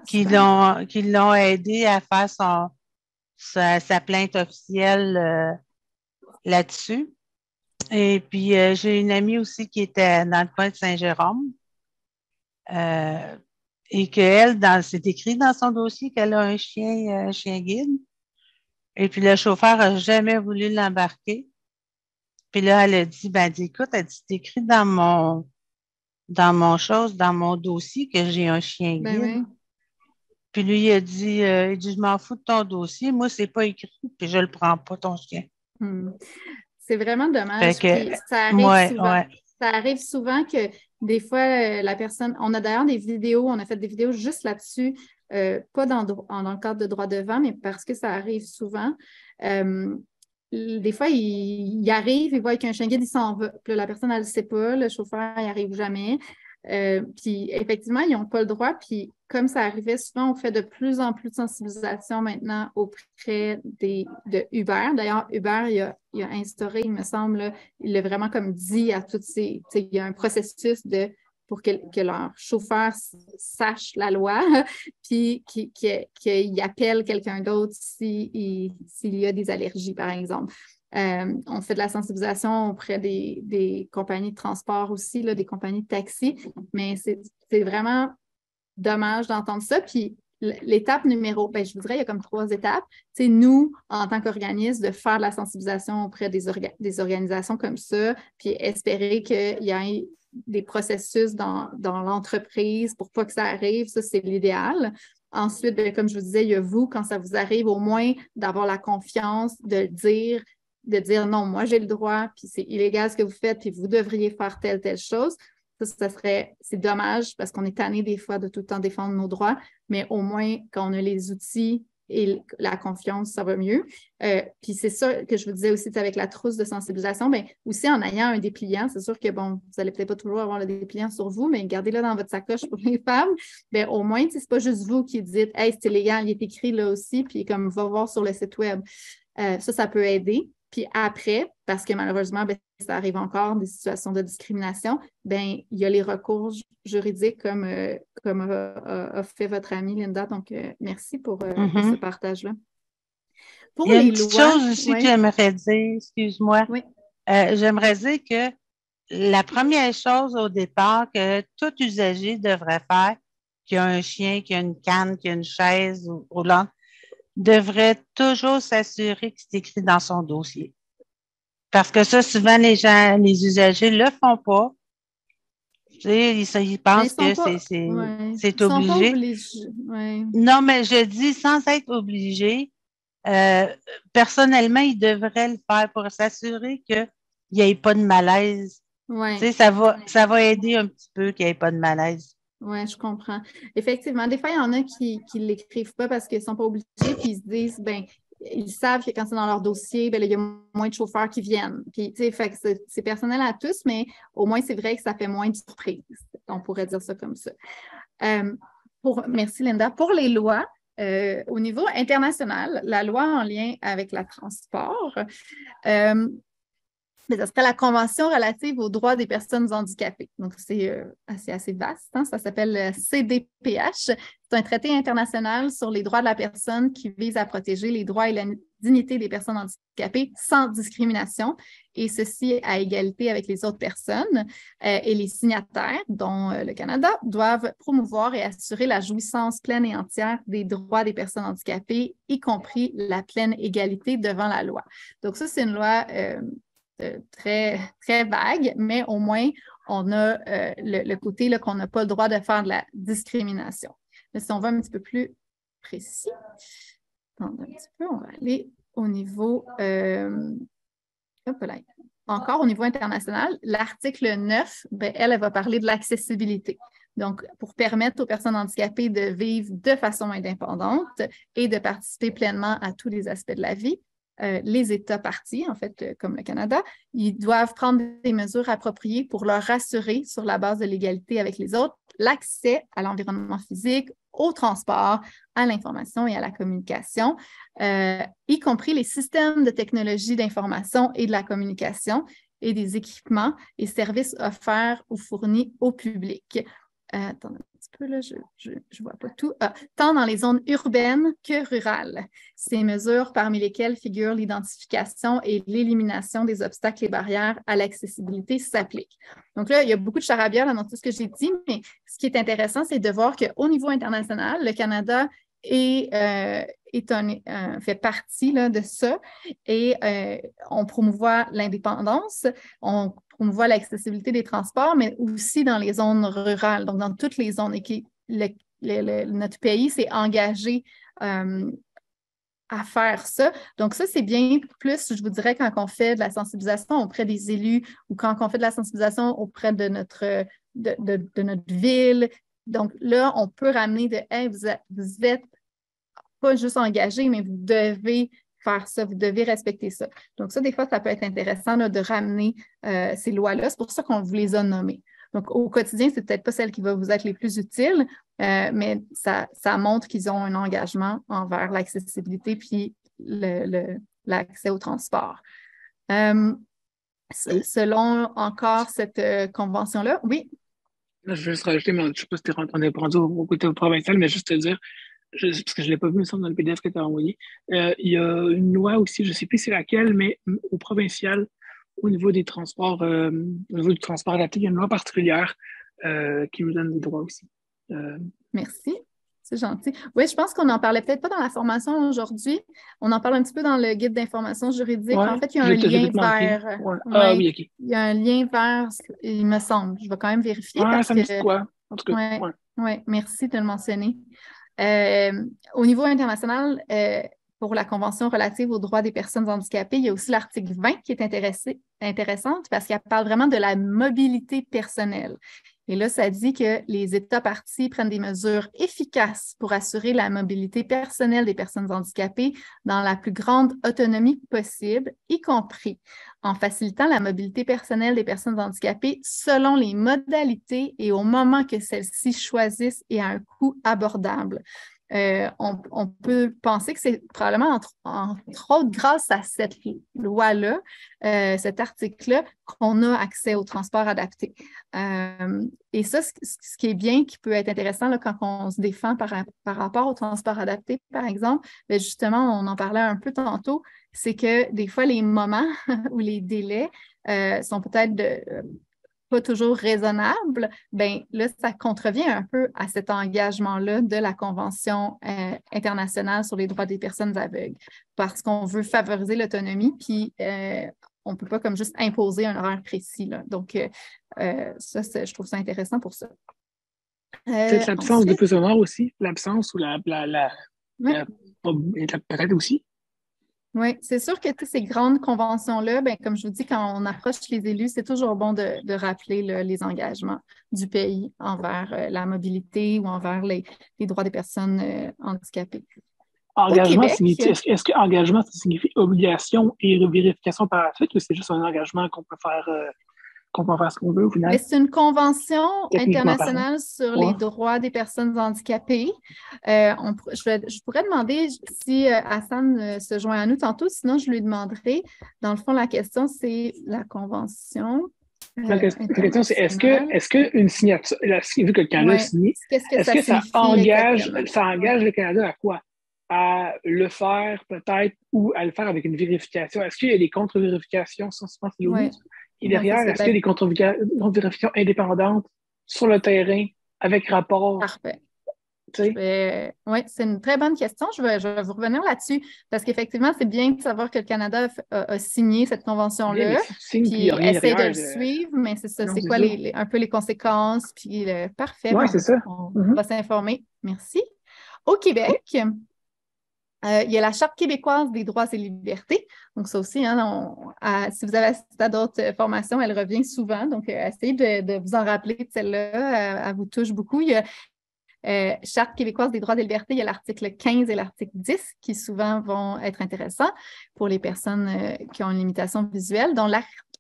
qui l'ont aidé à faire sa plainte officielle là-dessus. Et puis, j'ai une amie aussi qui était dans le coin de Saint-Jérôme et qu'elle, c'est écrit dans son dossier qu'elle a un chien guide. Et puis, le chauffeur n'a jamais voulu l'embarquer. Puis là, elle a dit, écoute, elle dit, c'est écrit dans mon dossier que j'ai un chien guide. Oui. Puis lui, il a dit, je m'en fous de ton dossier. Moi, c'est pas écrit, puis je le prends pas, ton chien. C'est vraiment dommage. Puis ça arrive souvent. Ouais. Ça arrive souvent que des fois, la personne... On a d'ailleurs des vidéos, on a fait des vidéos juste là-dessus. pas dans le cadre de droit devant, mais parce que ça arrive souvent. Des fois, il arrive, il voit qu'un chien guide, il s'en va. Puis là, la personne, elle ne le sait pas, le chauffeur, il n'arrive jamais. Puis effectivement, ils n'ont pas le droit. Puis comme ça arrivait souvent, on fait de plus en plus de sensibilisation maintenant auprès de Uber. D'ailleurs, Uber, il a instauré, il me semble, il l'a vraiment comme dit à toutes ces... Il y a un processus pour que leur chauffeur sache la loi, puis qu'il appelle quelqu'un d'autre s'il y a des allergies, par exemple. On fait de la sensibilisation auprès des compagnies de transport aussi, là, des compagnies de taxi, mais c'est vraiment dommage d'entendre ça. Puis l'étape numéro, je vous dirais, il y a comme 3 étapes. C'est nous, en tant qu'organisme, de faire de la sensibilisation auprès des organisations comme ça, puis espérer qu'il y ait des processus dans l'entreprise pour pas que ça arrive. Ça, c'est l'idéal. Ensuite, comme je vous disais, il y a vous, quand ça vous arrive, au moins d'avoir la confiance de dire non, moi j'ai le droit, puis c'est illégal ce que vous faites, puis vous devriez faire telle chose. C'est dommage parce qu'on est tanné des fois de tout le temps défendre nos droits, mais au moins quand on a les outils et la confiance, ça va mieux. Puis c'est ça que je vous disais aussi avec la trousse de sensibilisation, aussi en ayant un dépliant, c'est sûr que vous n'allez peut-être pas toujours avoir le dépliant sur vous, mais gardez-le dans votre sacoche pour les femmes. Au moins, c'est pas juste vous qui dites « Hey, c'est illégal, il est écrit là aussi », puis comme va voir sur le site web. Ça peut aider. Puis après, parce que malheureusement, ça arrive encore, des situations de discrimination, il y a les recours juridiques comme a fait votre amie Linda. Donc, merci pour ce partage-là. Il y a une petite chose aussi que j'aimerais dire, excuse-moi. Oui. J'aimerais dire que la première chose au départ que tout usager devrait faire, qui a un chien, qui a une canne, qui a une chaise roulante, devrait toujours s'assurer que c'est écrit dans son dossier. Parce que ça, souvent, les usagers ne le font pas. Tu sais, ils pensent que c'est obligé. Ouais. Non, mais je dis sans être obligé. Personnellement, ils devraient le faire pour s'assurer qu'il n'y ait pas de malaise. Ouais. Tu sais, ça va aider un petit peu qu'il n'y ait pas de malaise. Oui, je comprends. Effectivement, des fois, il y en a qui ne l'écrivent pas parce qu'ils ne sont pas obligés, puis ils se disent, ils savent que quand c'est dans leur dossier, il y a moins de chauffeurs qui viennent. Puis, tu sais, c'est personnel à tous, mais au moins, c'est vrai que ça fait moins de surprises. On pourrait dire ça comme ça. Merci, Linda. Pour les lois, au niveau international, la loi en lien avec le transport, ça serait la Convention relative aux droits des personnes handicapées. Donc, c'est assez vaste. Hein? Ça s'appelle le CDPH. C'est un traité international sur les droits de la personne qui vise à protéger les droits et la dignité des personnes handicapées sans discrimination, et ceci à égalité avec les autres personnes. Et les signataires, dont le Canada, doivent promouvoir et assurer la jouissance pleine et entière des droits des personnes handicapées, y compris la pleine égalité devant la loi. Donc, ça, c'est une loi très, très vague, mais au moins, on a le côté qu'on n'a pas le droit de faire de la discrimination. Mais si on va un petit peu plus précis, attendez un petit peu, on va aller au niveau, encore au niveau international, l'article 9, elle va parler de l'accessibilité. Donc, pour permettre aux personnes handicapées de vivre de façon indépendante et de participer pleinement à tous les aspects de la vie. Les États partis, en fait, comme le Canada, ils doivent prendre des mesures appropriées pour leur rassurer, sur la base de l'égalité avec les autres, l'accès à l'environnement physique, au transport, à l'information et à la communication, y compris les systèmes de technologie d'information et de la communication et des équipements et services offerts ou fournis au public. Attendez un petit peu, là, je vois pas tout. Tant dans les zones urbaines que rurales. Ces mesures, parmi lesquelles figurent l'identification et l'élimination des obstacles et barrières à l'accessibilité, s'appliquent. Donc là, il y a beaucoup de charabia dans tout ce que j'ai dit, mais ce qui est intéressant, c'est de voir qu'au niveau international, le Canada fait partie là, de ça, et on promouvoit l'indépendance, on promouvoit l'accessibilité des transports, mais aussi dans les zones rurales, donc dans toutes les zones, et notre pays s'est engagé à faire ça. Donc ça, c'est bien plus, je vous dirais, quand on fait de la sensibilisation auprès des élus ou quand on fait de la sensibilisation auprès de notre ville, Donc là, on peut ramener de « Hey, vous êtes pas juste engagé, mais vous devez faire ça, vous devez respecter ça. » Donc ça, des fois, ça peut être intéressant là, de ramener ces lois-là. C'est pour ça qu'on vous les a nommées. Donc, au quotidien, c'est peut-être pas celle qui va vous être les plus utiles, mais ça montre qu'ils ont un engagement envers l'accessibilité puis l'accès au transport. Selon encore cette convention-là, oui? Là, je veux juste rajouter, mais je ne sais pas si on est rendu au côté provincial, mais juste te dire, parce que je ne l'ai pas vu, il me semble, dans le PDF que tu as envoyé, il y a une loi aussi, je ne sais plus c'est laquelle, mais au provincial, au niveau des transports, au niveau du transport adapté, il y a une loi particulière qui nous donne des droits aussi. Merci. C'est gentil. Oui, je pense qu'on n'en parlait peut-être pas dans la formation aujourd'hui. On en parle un petit peu dans le guide d'information juridique. Ouais, en fait, il y a un lien vers... Ouais. Ah oui, OK. Il y a un lien vers, il me semble. Je vais quand même vérifier. Ah, parce ça me que, dit quoi? En tout cas, ouais, merci de le mentionner. Au niveau international, pour la Convention relative aux droits des personnes handicapées, il y a aussi l'article 20 qui est intéressante parce qu'elle parle vraiment de la mobilité personnelle. Et là, ça dit que les États parties prennent des mesures efficaces pour assurer la mobilité personnelle des personnes handicapées dans la plus grande autonomie possible, y compris en facilitant la mobilité personnelle des personnes handicapées selon les modalités et au moment que celles-ci choisissent et à un coût abordable. On peut penser que c'est probablement, entre autres, grâce à cette loi-là, cet article-là, qu'on a accès au transport adapté. Et ça, ce qui est bien, qui peut être intéressant là, quand on se défend par rapport au transport adapté, par exemple, bien, justement, on en parlait un peu tantôt, c'est que des fois, les moments ou les délais sont peut-être pas toujours raisonnable, bien là, ça contrevient un peu à cet engagement-là de la Convention internationale sur les droits des personnes aveugles, parce qu'on veut favoriser l'autonomie, puis on ne peut pas comme juste imposer un horaire précis, là. Donc, ça, je trouve ça intéressant pour ça. Peut-être l'absence de puce sonore aussi, l'absence ou peut-être aussi. Oui, c'est sûr que ces grandes conventions-là, ben, comme je vous dis, quand on approche les élus, c'est toujours bon de rappeler là, les engagements du pays envers la mobilité ou envers les droits des personnes handicapées. Engagement signifie, est-ce que engagement, ça signifie obligation et vérification par la suite ou c'est juste un engagement qu'on peut faire ce qu'on veut au final? C'est une convention internationale sur les droits des personnes handicapées. Je pourrais demander si Hassan se joint à nous tantôt, sinon je lui demanderai. Dans le fond, la question, c'est la convention. La question, c'est est-ce qu'une signature, vu que le Canada a signé, est-ce que ça engage le Canada à quoi? À le faire peut-être ou à le faire avec une vérification? Est-ce qu'il y a des contre-vérifications? Ça, je pense que c'est Et derrière, est-ce qu'il y a des contre-vérifications indépendantes sur le terrain avec rapport? Parfait. Oui, c'est une très bonne question. Je vais vous revenir là-dessus parce qu'effectivement, c'est bien de savoir que le Canada a signé cette convention-là, puis essaie de le suivre, mais c'est ça, c'est quoi un peu les conséquences, puis parfait. Oui, c'est ça. On va s'informer. Merci. Au Québec, il y a la Charte québécoise des droits et libertés. Donc, ça aussi, hein, si vous avez assisté à d'autres formations, elle revient souvent. Donc, essayez de vous en rappeler de celle-là. Elle vous touche beaucoup. Il y a Charte québécoise des droits et libertés, il y a l'article 15 et l'article 10 qui souvent vont être intéressants pour les personnes qui ont une limitation visuelle. Donc,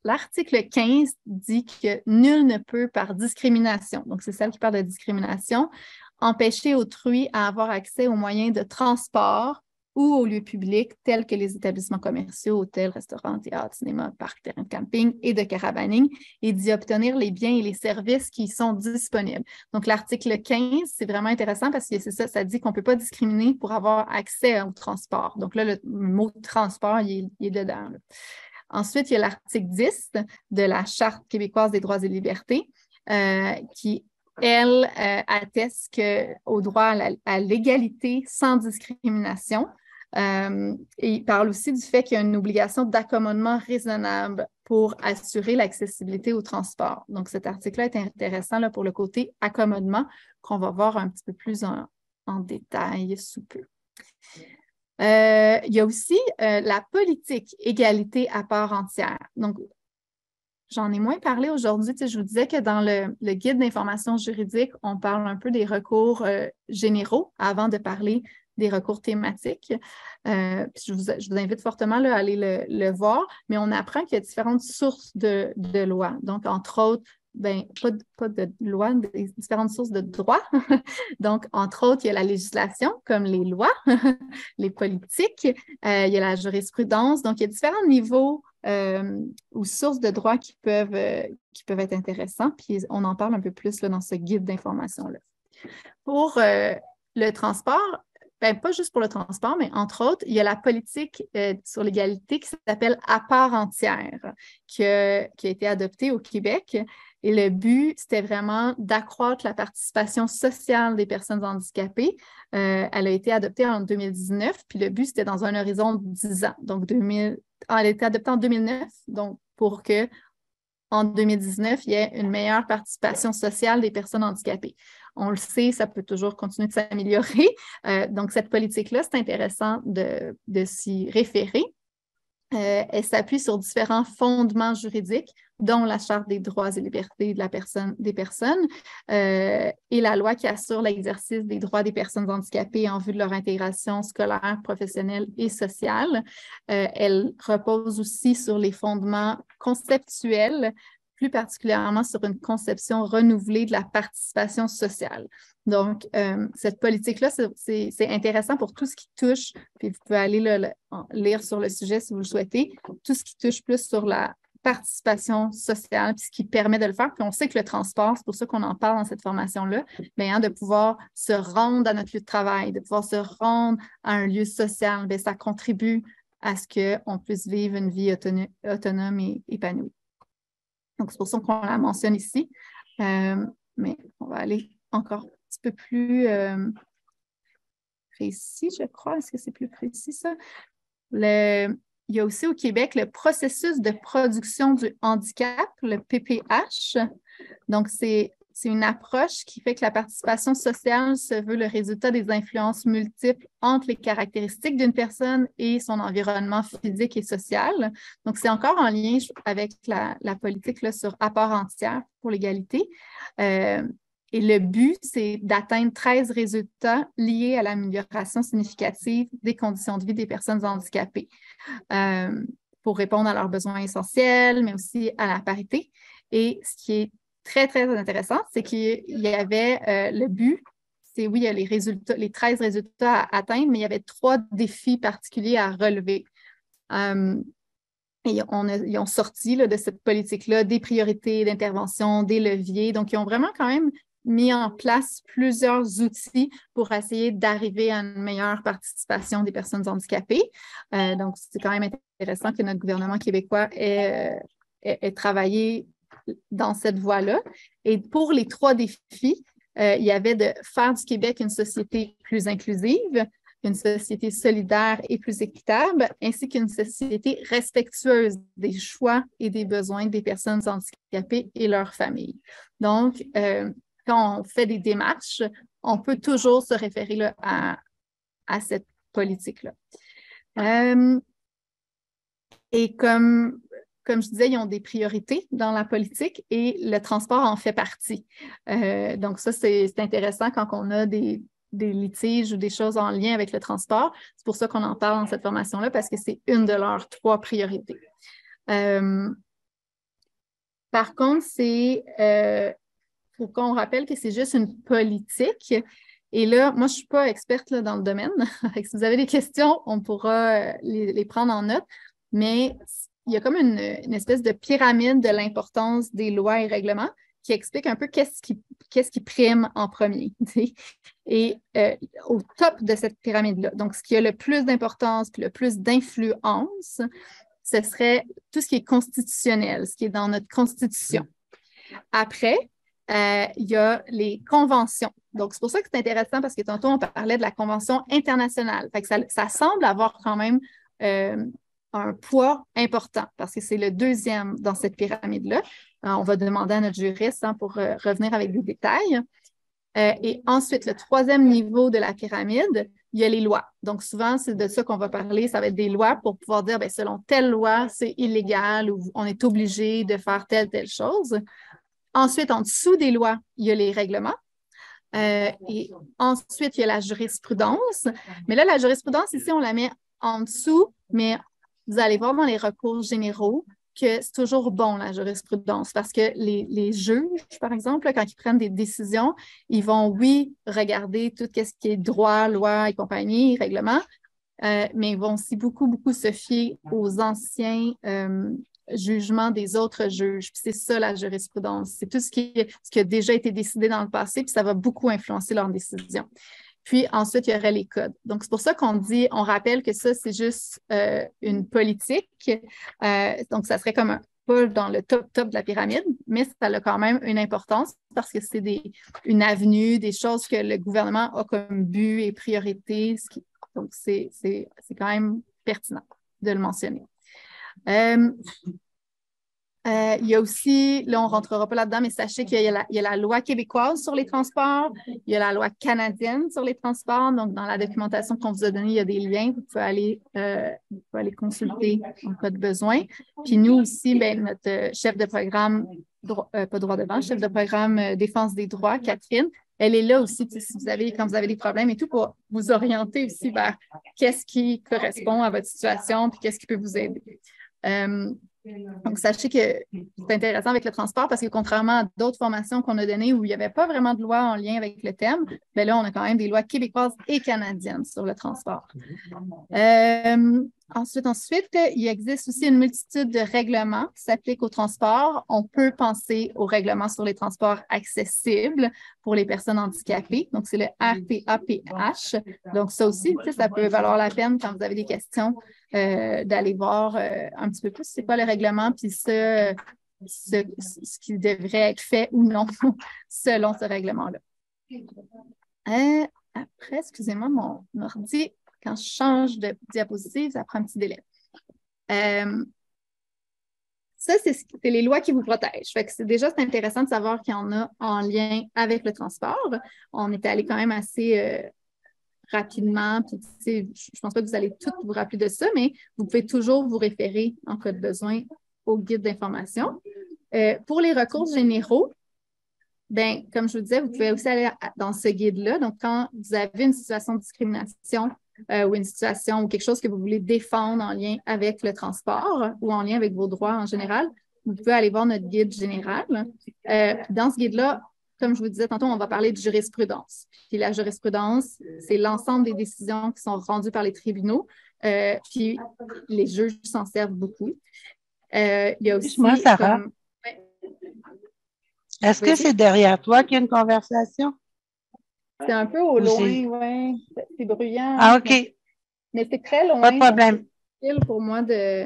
l'article 15 dit que nul ne peut, par discrimination, donc c'est celle qui parle de discrimination, empêcher autrui à avoir accès aux moyens de transport ou aux lieux publics tels que les établissements commerciaux, hôtels, restaurants, théâtres, cinémas, parcs, terrains de camping et de caravaning et d'y obtenir les biens et les services qui y sont disponibles. Donc, l'article 15, c'est vraiment intéressant parce que c'est ça, ça dit qu'on ne peut pas discriminer pour avoir accès au transport. Donc là, le mot transport, il est dedans. Là. Ensuite, il y a l'article 10 de la Charte québécoise des droits et libertés qui elle atteste au droit à l'égalité sans discrimination. Et il parle aussi du fait qu'il y a une obligation d'accommodement raisonnable pour assurer l'accessibilité au transport. Donc, cet article-là est intéressant là, pour le côté accommodement qu'on va voir un petit peu plus en détail sous peu. Il y a aussi la politique égalité à part entière. Donc, j'en ai moins parlé aujourd'hui. Tu sais, je vous disais que dans le guide d'information juridique, on parle un peu des recours généraux avant de parler des recours thématiques. Je vous invite fortement là, à aller le voir, mais on apprend qu'il y a différentes sources de lois. Donc, entre autres, pas de loi, des différentes sources de droit. Donc, entre autres, il y a la législation, comme les lois, les politiques, il y a la jurisprudence. Donc, il y a différents niveaux ou sources de droit qui peuvent être intéressants. Puis, on en parle un peu plus là, dans ce guide d'information-là. Pour le transport, pas juste pour le transport, mais entre autres, il y a la politique sur l'égalité qui s'appelle « À part entière » qui a été adoptée au Québec. Et le but, c'était vraiment d'accroître la participation sociale des personnes handicapées. Elle a été adoptée en 2019, puis le but, c'était dans un horizon de 10 ans. Donc, elle a été adoptée en 2009, donc pour que en 2019, il y ait une meilleure participation sociale des personnes handicapées. On le sait, ça peut toujours continuer de s'améliorer. Donc, cette politique-là, c'est intéressant de s'y référer. Elle s'appuie sur différents fondements juridiques, dont la Charte des droits et libertés des personnes et la loi qui assure l'exercice des droits des personnes handicapées en vue de leur intégration scolaire, professionnelle et sociale. Elle repose aussi sur les fondements conceptuels, plus particulièrement sur une conception renouvelée de la participation sociale. Donc, cette politique-là, c'est intéressant pour tout ce qui touche, puis vous pouvez aller lire sur le sujet si vous le souhaitez, tout ce qui touche plus sur la participation sociale, puis ce qui permet de le faire. Puis on sait que le transport, c'est pour ça qu'on en parle dans cette formation-là, de pouvoir se rendre à notre lieu de travail, de pouvoir se rendre à un lieu social, ça contribue à ce qu'on puisse vivre une vie autonome et épanouie. Donc, c'est pour ça qu'on la mentionne ici. Mais on va aller encore un petit peu plus précis, je crois. Est-ce que c'est plus précis, ça? Il y a aussi au Québec le processus de production du handicap, le PPH. Donc, c'est une approche qui fait que la participation sociale se veut le résultat des influences multiples entre les caractéristiques d'une personne et son environnement physique et social. Donc, c'est encore en lien avec la politique là, sur à part entière pour l'égalité. Et le but, c'est d'atteindre 13 résultats liés à l'amélioration significative des conditions de vie des personnes handicapées pour répondre à leurs besoins essentiels, mais aussi à la parité. Et ce qui est très, très intéressant, c'est qu'il y avait le but, il y a les 13 résultats à atteindre, mais il y avait 3 défis particuliers à relever. Et ils ont sorti là, de cette politique-là des priorités d'intervention, des leviers. Donc, ils ont vraiment quand même mis en place plusieurs outils pour essayer d'arriver à une meilleure participation des personnes handicapées. Donc, c'est quand même intéressant que notre gouvernement québécois ait travaillé dans cette voie-là. Et pour les 3 défis, il y avait de faire du Québec une société plus inclusive, une société solidaire et plus équitable, ainsi qu'une société respectueuse des choix et des besoins des personnes handicapées et leurs familles. Donc, quand on fait des démarches, on peut toujours se référer là, à cette politique-là. Et comme je disais, ils ont des priorités dans la politique et le transport en fait partie. Donc ça, c'est intéressant quand on a des litiges ou des choses en lien avec le transport. C'est pour ça qu'on en parle dans cette formation-là, parce que c'est une de leurs 3 priorités. Par contre, faut qu'on rappelle que c'est juste une politique. Et là, moi, je ne suis pas experte là, dans le domaine. Si vous avez des questions, on pourra les prendre en note. Mais il y a comme une espèce de pyramide de l'importance des lois et règlements qui explique un peu qu'est-ce qui prime en premier. Et au top de cette pyramide-là, donc ce qui a le plus d'importance et le plus d'influence, ce serait tout ce qui est constitutionnel, ce qui est dans notre Constitution. Après, il y a les conventions. Donc, c'est pour ça que c'est intéressant parce que tantôt, on parlait de la Convention internationale. Fait que ça semble avoir quand même un poids important parce que c'est le 2e dans cette pyramide-là. On va demander à notre juriste pour revenir avec des détails. Et ensuite, le 3e niveau de la pyramide, il y a les lois. Donc, souvent, c'est de ça qu'on va parler. Ça va être des lois pour pouvoir dire, bien, selon telle loi, c'est illégal ou on est obligé de faire telle chose. Ensuite, en dessous des lois, il y a les règlements. Et ensuite, il y a la jurisprudence. Mais là, la jurisprudence, ici, on la met en dessous, mais vous allez voir dans les recours généraux que c'est toujours bon, la jurisprudence, parce que les juges, par exemple, là, quand ils prennent des décisions, ils vont, oui, regarder tout ce qui est droit, loi et compagnie, règlement, mais ils vont aussi beaucoup se fier aux anciens jugements des autres juges. Puis c'est ça, la jurisprudence. C'est tout ce qui a déjà été décidé dans le passé, puis ça va beaucoup influencer leurs décisions. Puis ensuite, il y aurait les codes. Donc, c'est pour ça on rappelle que ça, c'est juste une politique. Donc, ça serait comme pas dans le top de la pyramide, mais ça a quand même une importance parce que c'est une avenue, des choses que le gouvernement a comme but et priorité. Donc, c'est quand même pertinent de le mentionner. Il y a aussi, là, on ne rentrera pas là-dedans, mais sachez qu'il y a la loi québécoise sur les transports, il y a la loi canadienne sur les transports. Donc, dans la documentation qu'on vous a donnée, il y a des liens. Vous pouvez aller consulter en cas de besoin. Puis nous aussi, notre chef de programme, pas droit devant, chef de programme défense des droits, Catherine, elle est là aussi quand vous avez des problèmes et tout, pour vous orienter aussi vers qu'est-ce qui correspond à votre situation puis qu'est-ce qui peut vous aider. Donc, sachez que c'est intéressant avec le transport parce que contrairement à d'autres formations qu'on a données où il n'y avait pas vraiment de loi en lien avec le thème, bien là, on a quand même des lois québécoises et canadiennes sur le transport. Ensuite, il existe aussi une multitude de règlements qui s'appliquent au transport. On peut penser au règlement sur les transports accessibles pour les personnes handicapées. Donc, c'est le RTAPH. Donc, ça aussi, ça peut valoir la peine quand vous avez des questions d'aller voir un petit peu plus c'est quoi le règlement, puis ce qui devrait être fait ou non selon ce règlement-là. Après, excusez-moi, mon ordi, quand je change de diapositive, ça prend un petit délai. Ça, c'est les lois qui vous protègent. Fait que c'est intéressant de savoir qu'il y en a en lien avec le transport. On est allé quand même assez rapidement. Puis, je ne pense pas que vous allez toutes vous rappeler de ça, mais vous pouvez toujours vous référer en cas de besoin au guide d'information. Pour les recours généraux, bien, comme je vous disais, vous pouvez aussi aller dans ce guide-là. Donc, quand vous avez une situation de discrimination ou une situation ou quelque chose que vous voulez défendre en lien avec le transport ou en lien avec vos droits en général, vous pouvez aller voir notre guide général. Dans ce guide-là, comme je vous disais tantôt, on va parler de jurisprudence. Puis la jurisprudence, c'est l'ensemble des décisions qui sont rendues par les tribunaux. Puis les juges s'en servent beaucoup. Il y a aussi... Moi, Sarah, est-ce que c'est derrière toi qu'il y a une conversation? C'est un peu au loin, oui. C'est bruyant. Ah, OK. Mais c'est très loin. Pas de problème. C'est pour moi de...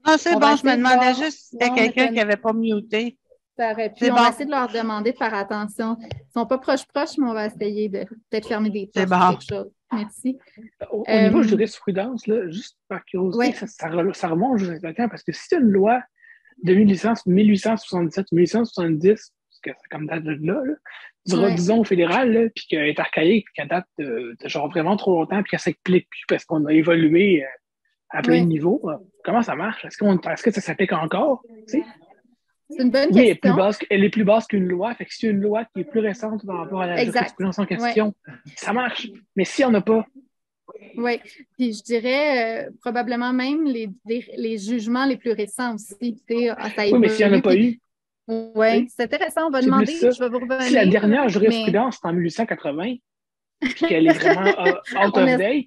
Non, c'est bon, je me demandais juste si c'était quelqu'un qui n'avait pas muté. Ça aurait pu. On va essayer de leur demander de faire attention. Ils ne sont pas proches, mais on va essayer de peut-être fermer des portes ou quelque chose. Merci. Au niveau de jurisprudence, là, juste par curiosité, ça remonte jusqu'à le temps parce que si c'est une loi de 1877 ou 1870, parce que c'est comme date de là, disons au fédéral, puis qu'elle est archaïque, puis qu'elle date de genre vraiment trop longtemps, puis qu'elle ne s'applique plus parce qu'on a évolué à plein de niveaux. Comment ça marche? Est-ce que ça s'applique encore? C'est une bonne question. Elle est plus basse qu'une loi. Fait que si une loi qui est plus récente par rapport à la jurisprudence en question, ça marche. Mais si on n'a pas... Oui, puis je dirais probablement même les jugements les plus récents aussi. Oui, mais s'il n'y en a pas eu. Oui, c'est intéressant. On va demander, je vais vous revenir. Si la dernière jurisprudence c'est en 1880, puis qu'elle est vraiment out of date,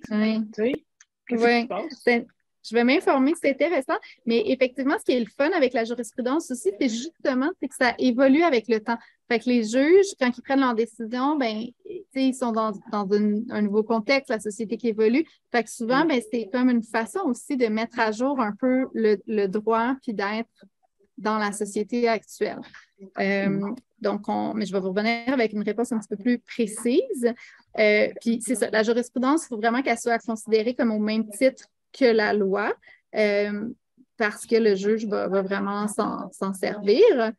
qu'est-ce qui se passe? Je vais m'informer, c'est intéressant. Mais effectivement, ce qui est le fun avec la jurisprudence aussi, c'est justement que ça évolue avec le temps. Fait que les juges, quand ils prennent leurs décisions, ils sont dans un nouveau contexte, la société qui évolue. Fait que souvent, c'est comme une façon aussi de mettre à jour un peu le droit puis d'être dans la société actuelle. Mais je vais vous revenir avec une réponse un petit peu plus précise. Puis c'est ça, la jurisprudence, il faut vraiment qu'elle soit considérée comme au même titre que la loi, parce que le juge va vraiment s'en servir.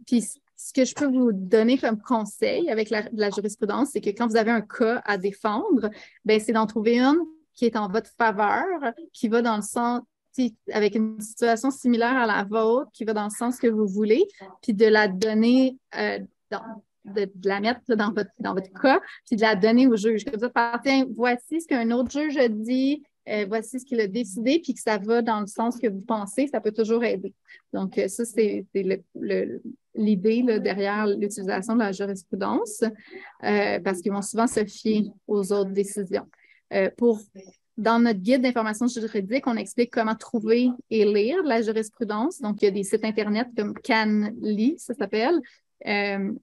Puis ce que je peux vous donner comme conseil avec la jurisprudence, c'est que quand vous avez un cas à défendre, ben, c'est d'en trouver une qui est en votre faveur, qui va dans le sens, avec une situation similaire à la vôtre, qui va dans le sens que vous voulez, puis de la donner, de la mettre dans votre cas, puis de la donner au juge. Comme ça, tiens, voici ce qu'un autre juge a dit, voici ce qu'il a décidé, puis que ça va dans le sens que vous pensez, ça peut toujours aider. Donc, ça, c'est l'idée là, derrière l'utilisation de la jurisprudence, parce qu'ils vont souvent se fier aux autres décisions. Dans notre guide d'information juridique, on explique comment trouver et lire la jurisprudence. Donc, il y a des sites Internet comme CanLII, ça s'appelle.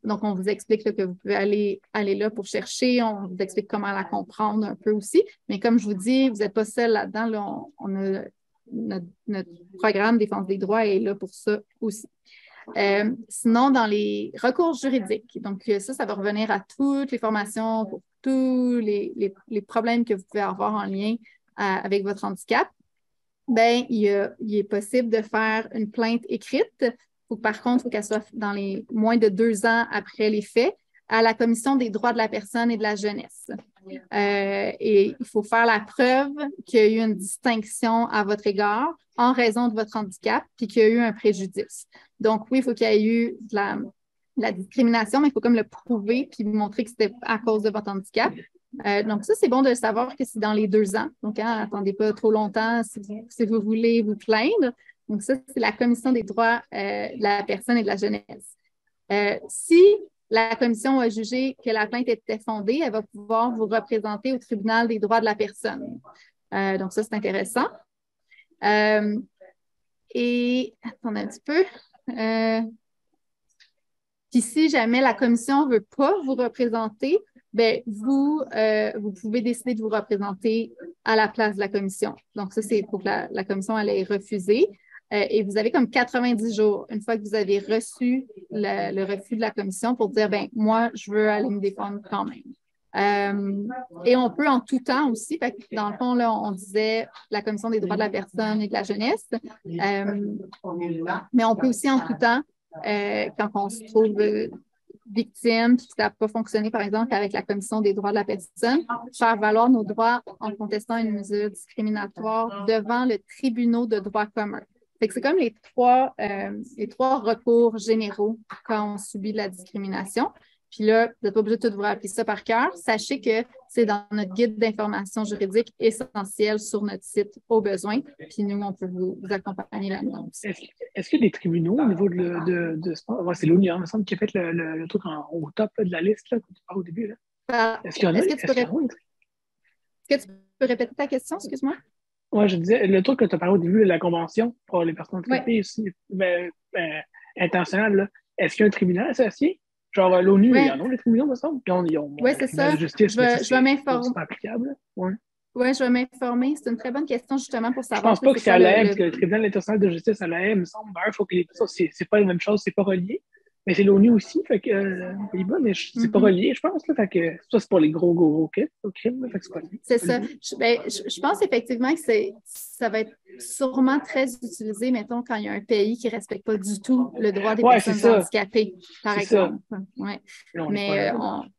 Donc, on vous explique là, que vous pouvez aller là pour chercher. On vous explique comment la comprendre un peu aussi. Mais comme je vous dis, vous n'êtes pas seul là-dedans. Là, on a notre programme Défense des droits est là pour ça aussi. Sinon, dans les recours juridiques, donc ça va revenir à toutes les formations pour tous les problèmes que vous pouvez avoir en lien avec votre handicap. Bien, il est possible de faire une plainte écrite. Par contre, il faut qu'elle soit dans les moins de 2 ans après les faits à la Commission des droits de la personne et de la jeunesse. Et il faut faire la preuve qu'il y a eu une distinction à votre égard en raison de votre handicap puis qu'il y a eu un préjudice. Donc, oui, il faut qu'il y ait eu de la discrimination, mais il faut comme le prouver puis montrer que c'était à cause de votre handicap. Donc, ça, c'est bon de savoir que c'est dans les 2 ans. Donc, attendez pas trop longtemps si vous voulez vous plaindre. Donc, ça, c'est la Commission des droits de la personne et de la jeunesse. Si la commission a jugé que la plainte était fondée, elle va pouvoir vous représenter au tribunal des droits de la personne. Donc, ça, c'est intéressant. Et, attendez un petit peu. Puis, si jamais la commission ne veut pas vous représenter, bien, vous pouvez décider de vous représenter à la place de la commission. Donc, ça, c'est pour que la commission elle ait refusé. Et vous avez comme 90 jours, une fois que vous avez reçu le refus de la commission pour dire, ben moi, je veux aller me défendre quand même. Et on peut en tout temps aussi, fait que dans le fond, là, on disait la Commission des droits de la personne et de la jeunesse, mais on peut aussi en tout temps, quand on se trouve victime, puis que ça n'a pas fonctionné, par exemple, avec la Commission des droits de la personne, faire valoir nos droits en contestant une mesure discriminatoire devant le tribunal de droit commun. C'est comme les trois recours généraux quand on subit de la discrimination. Puis là, vous n'êtes pas obligé de tout vous rappeler ça par cœur. Sachez que c'est dans notre guide d'information juridique essentiel sur notre site au besoin. Puis nous, on peut vous accompagner là-dedans aussi. Est-ce qu'il y a des tribunaux au niveau de sport? Ouais, c'est l'ONU, il me semble, qui a fait le truc au top de la liste là, quand tu parles au début. Là. Est-ce que tu peux répéter ta question, excuse-moi? Oui, je disais, le truc que tu as parlé au début, la convention pour les personnes handicapées aussi, internationale, est-ce qu'il y a un tribunal associé? Genre l'ONU, il y en a les tribunaux, me semble. Oui, c'est ça. Justice, je vais m'informer. C'est pas applicable. Oui, je vais m'informer. C'est une très bonne question, justement, pour savoir. Je pense pas que c'est à l'AM, parce que le tribunal international de justice à l'AM, me semble, il faut que c'est pas la même chose, c'est pas relié. Mais c'est l'ONU aussi, fait que mais c'est pas relié, je pense. Là, fait que ça, c'est pour les gros crimes. Fait que c'est pas lié. C'est ça. Je pense effectivement que ça va être sûrement très utilisé, mettons, quand il y a un pays qui ne respecte pas du tout le droit des personnes handicapées, par exemple. Ouais. Mais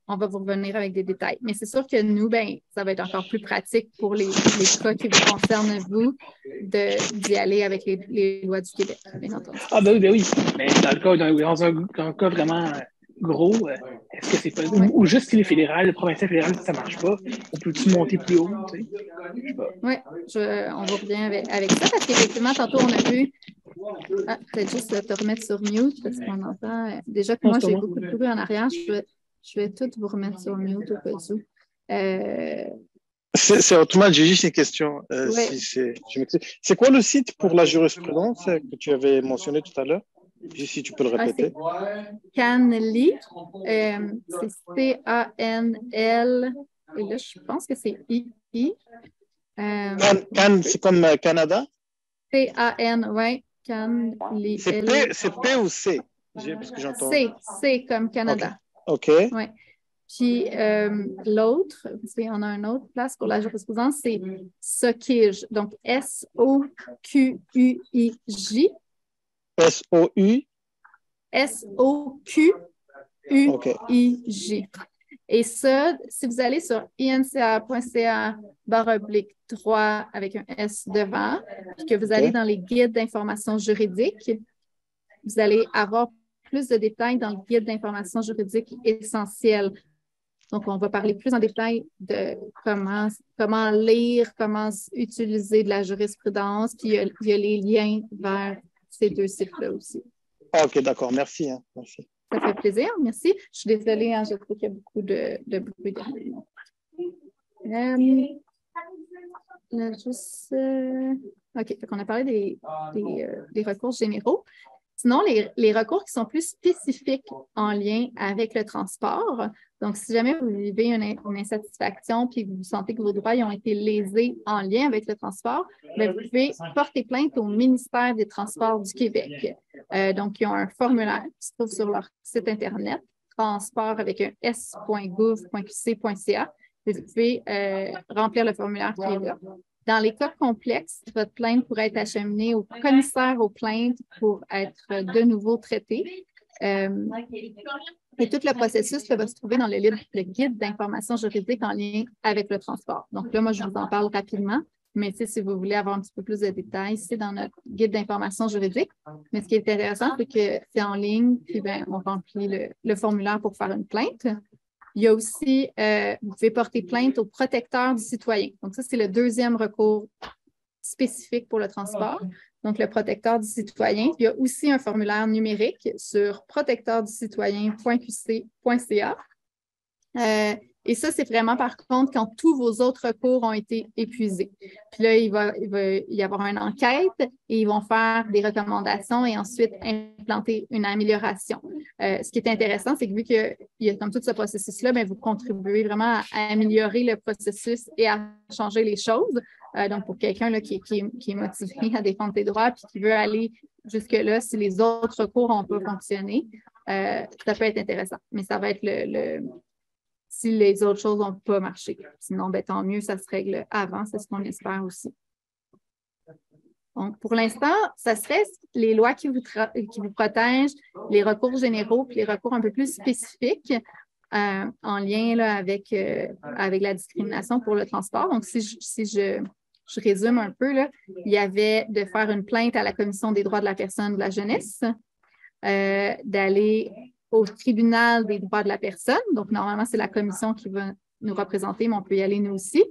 on va vous revenir avec des détails. Mais c'est sûr que nous, ça va être encore plus pratique pour les cas qui vous concernent, vous, d'y aller avec les lois du Québec, bien entendu. Ah, ben oui. Mais dans un cas vraiment gros, est-ce que c'est pas. Ou juste si les fédérales, le provincial fédéral, ça ne marche pas, on peut-tu monter plus haut? Tu sais? Je sais pas. Oui, on vous revient avec ça parce qu'effectivement, tantôt, on a vu. Peut-être juste te remettre sur mute parce qu'on entend. Déjà que moi, j'ai beaucoup de bruit en arrière. Je vais tout vous remettre sur mute au cas où. C'est autrement, j'ai juste une question. C'est quoi le site pour la jurisprudence que tu avais mentionné tout à l'heure? Juste si tu peux le répéter. CanLII. C'est C-A-N-L. Et là, je pense que c'est I. Can, c'est comme Canada? C-A-N, oui. CanLII. C'est P ou C? Parce que j'entends. C comme Canada. OK. Ouais. Puis l'autre, parce qu'il y en a une autre place pour la jurisprudence, c'est SOQUIJ. Donc S-O-Q-U-I-J. S-O-U. SOQUIJ. Et ça, si vous allez sur inca.ca/droit avec un S devant, puis que vous allez dans les guides d'information juridique, vous allez avoir plus de détails dans le guide d'information juridique essentiel. Donc, on va parler plus en détail de comment lire, comment utiliser de la jurisprudence, puis il y a les liens vers ces deux sites-là aussi. OK, d'accord. Merci. Merci. Ça fait plaisir, merci. Je suis désolée, je trouve qu'il y a beaucoup de bruit derrière. OK, on a parlé des recours généraux. Sinon, les recours qui sont plus spécifiques en lien avec le transport. Donc, si jamais vous vivez une insatisfaction puis vous sentez que vos droits ont été lésés en lien avec le transport, bien, vous pouvez porter plainte au ministère des Transports du Québec. Donc, ils ont un formulaire qui se trouve sur leur site Internet, transport avec un s.gouv.qc.ca. Vous pouvez remplir le formulaire qui est là. Dans les cas complexes, votre plainte pourrait être acheminée au commissaire aux plaintes pour être de nouveau traitée. Et tout le processus va se trouver dans le guide d'information juridique en lien avec le transport. Donc là, moi, je vous en parle rapidement, mais si vous voulez avoir un petit peu plus de détails, c'est dans notre guide d'information juridique. Mais ce qui est intéressant, c'est que c'est en ligne, puis on remplit le formulaire pour faire une plainte. Il y a aussi, vous pouvez porter plainte au protecteur du citoyen. Donc, ça, c'est le deuxième recours spécifique pour le transport. Donc, le protecteur du citoyen. Il y a aussi un formulaire numérique sur protecteurduscitoyen.qc.ca. Et ça, c'est vraiment, par contre, quand tous vos autres recours ont été épuisés. Puis là, il va y avoir une enquête et ils vont faire des recommandations et ensuite implanter une amélioration. Ce qui est intéressant, c'est que vu qu'il y a comme tout ce processus-là, bien, vous contribuez vraiment à améliorer le processus et à changer les choses. Donc, pour quelqu'un qui est motivé à défendre ses droits puis qui veut aller jusque-là, si les autres recours n'ont pas fonctionné, ça peut être intéressant. Mais ça va être si les autres choses n'ont pas marché. Sinon, ben, tant mieux, ça se règle avant, c'est ce qu'on espère aussi. Donc, pour l'instant, ça serait les lois qui vous protègent, les recours généraux puis les recours un peu plus spécifiques en lien là, avec la discrimination pour le transport. Donc, si je résume un peu, là, il y avait de faire une plainte à la Commission des droits de la personne et de la jeunesse, d'aller au tribunal des droits de la personne. Donc, normalement, c'est la commission qui va nous représenter, mais on peut y aller nous aussi.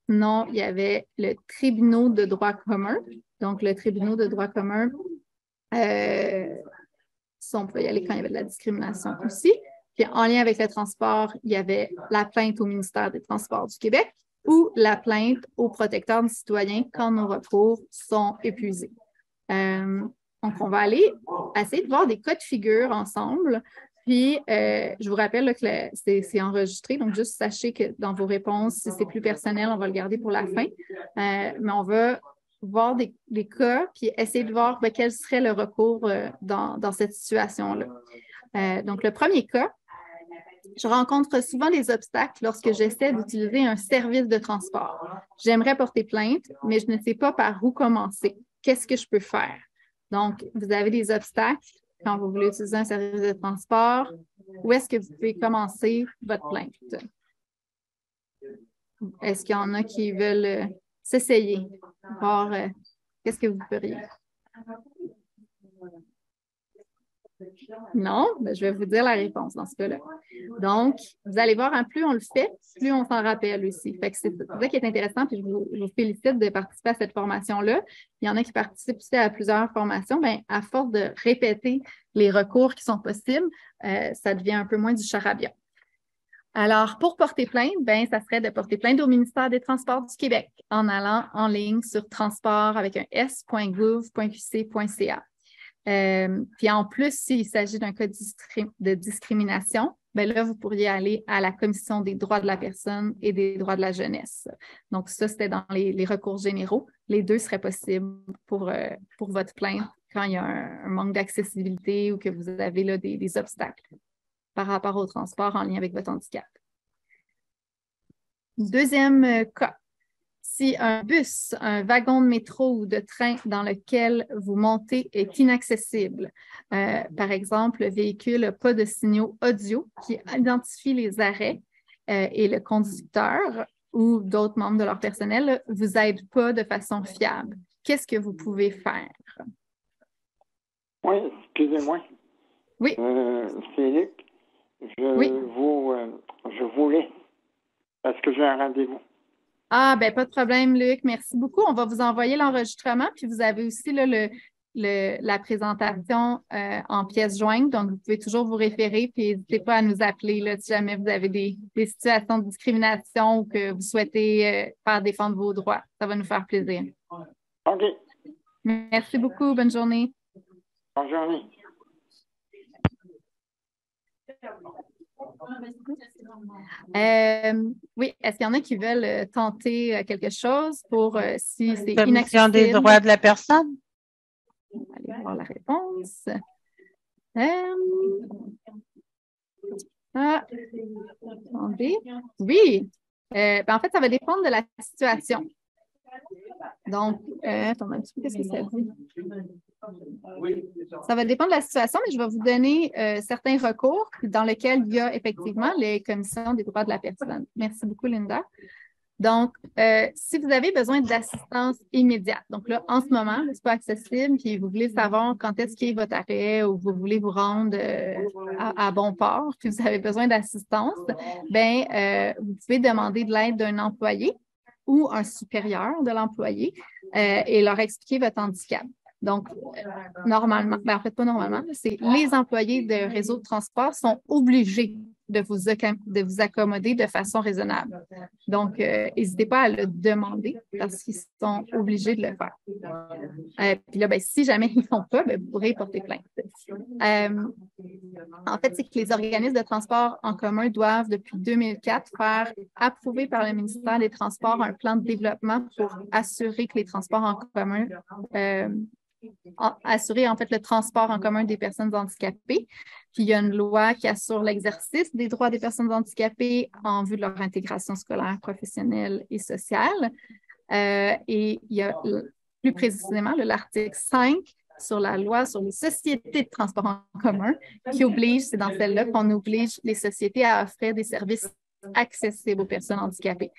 Sinon, il y avait le tribunal de droit commun. Donc, le tribunal de droit commun, on peut y aller quand il y avait de la discrimination aussi. Puis, en lien avec le transport, il y avait la plainte au ministère des Transports du Québec ou la plainte au protecteur du citoyen quand nos recours sont épuisés. Donc, on va aller essayer de voir des cas de figure ensemble. Puis, je vous rappelle là, que c'est enregistré, donc juste sachez que dans vos réponses, si c'est plus personnel, on va le garder pour la fin. Mais on va voir des cas, puis essayer de voir quel serait le recours dans cette situation-là. Donc, le premier cas, je rencontre souvent des obstacles lorsque j'essaie d'utiliser un service de transport. J'aimerais porter plainte, mais je ne sais pas par où commencer. Qu'est-ce que je peux faire? Donc, vous avez des obstacles quand vous voulez utiliser un service de transport. Où est-ce que vous pouvez commencer votre plainte? Est-ce qu'il y en a qui veulent s'essayer? Voir qu'est-ce que vous feriez? Non? Ben, je vais vous dire la réponse dans ce cas-là. Donc, vous allez voir, plus on le fait, plus on s'en rappelle aussi. Fait que c'est ça qui est intéressant, puis je vous félicite de participer à cette formation-là. Il y en a qui participent aussi à plusieurs formations. Bien, à force de répéter les recours qui sont possibles, ça devient un peu moins du charabia. Alors, pour porter plainte, bien, ça serait de porter plainte au ministère des Transports du Québec en allant en ligne sur transport avec un s.gouv.qc.ca. Puis en plus, s'il s'agit d'un cas de discrimination, bien là, vous pourriez aller à la Commission des droits de la personne et des droits de la jeunesse. Donc, ça, c'était dans les recours généraux. Les deux seraient possibles pour votre plainte quand il y a un manque d'accessibilité ou que vous avez là, des obstacles par rapport au transport en lien avec votre handicap. Deuxième cas. si un bus, un wagon de métro ou de train dans lequel vous montez est inaccessible, par exemple, le véhicule n'a pas de signaux audio qui identifient les arrêts et le conducteur ou d'autres membres de leur personnel ne vous aident pas de façon fiable, qu'est-ce que vous pouvez faire? Oui, excusez-moi. Oui. C'est Luc. Je voulais, parce que j'ai un rendez-vous. Ah, ben pas de problème, Luc. Merci beaucoup. On va vous envoyer l'enregistrement, puis vous avez aussi là, la présentation en pièces jointes. Donc, vous pouvez toujours vous référer, puis n'hésitez pas à nous appeler là, si jamais vous avez des situations de discrimination ou que vous souhaitez faire défendre vos droits. Ça va nous faire plaisir. OK. Merci beaucoup. Bonne journée. Bonne journée. Oui, est-ce qu'il y en a qui veulent tenter quelque chose pour si c'est Commission inaccessible? des droits de la personne? On va aller voir la réponse. Attendez. Oui. Ben, en fait, ça va dépendre de la situation. Donc, attendez un petit peu, qu'est-ce que ça dit? Ça va dépendre de la situation, mais je vais vous donner certains recours dans lesquels il y a effectivement les commissions des droits de la personne. Merci beaucoup, Linda. Donc, si vous avez besoin d'assistance immédiate, donc là, en ce moment, ce n'est pas accessible, puis vous voulez savoir quand est-ce qu'est votre arrêt ou vous voulez vous rendre à bon port, puis vous avez besoin d'assistance, bien, vous pouvez demander de l'aide d'un employé ou un supérieur de l'employé et leur expliquer votre handicap. Donc, normalement, ben en fait, pas normalement, c'est les employés de réseau de transport sont obligés de vous accommoder de façon raisonnable. Donc, n'hésitez pas à le demander parce qu'ils sont obligés de le faire. Puis là, ben, si jamais ils ne le font pas, ben, vous pourrez porter plainte. En fait, c'est que les organismes de transport en commun doivent, depuis 2004, faire approuver par le ministère des Transports un plan de développement pour assurer que les transports en commun assurer en fait le transport en commun des personnes handicapées. Puis il y a une loi qui assure l'exercice des droits des personnes handicapées en vue de leur intégration scolaire, professionnelle et sociale. Et il y a plus précisément l'article 5 sur la loi sur les sociétés de transport en commun qui oblige, c'est dans celle-là qu'on oblige les sociétés à offrir des services accessibles aux personnes handicapées.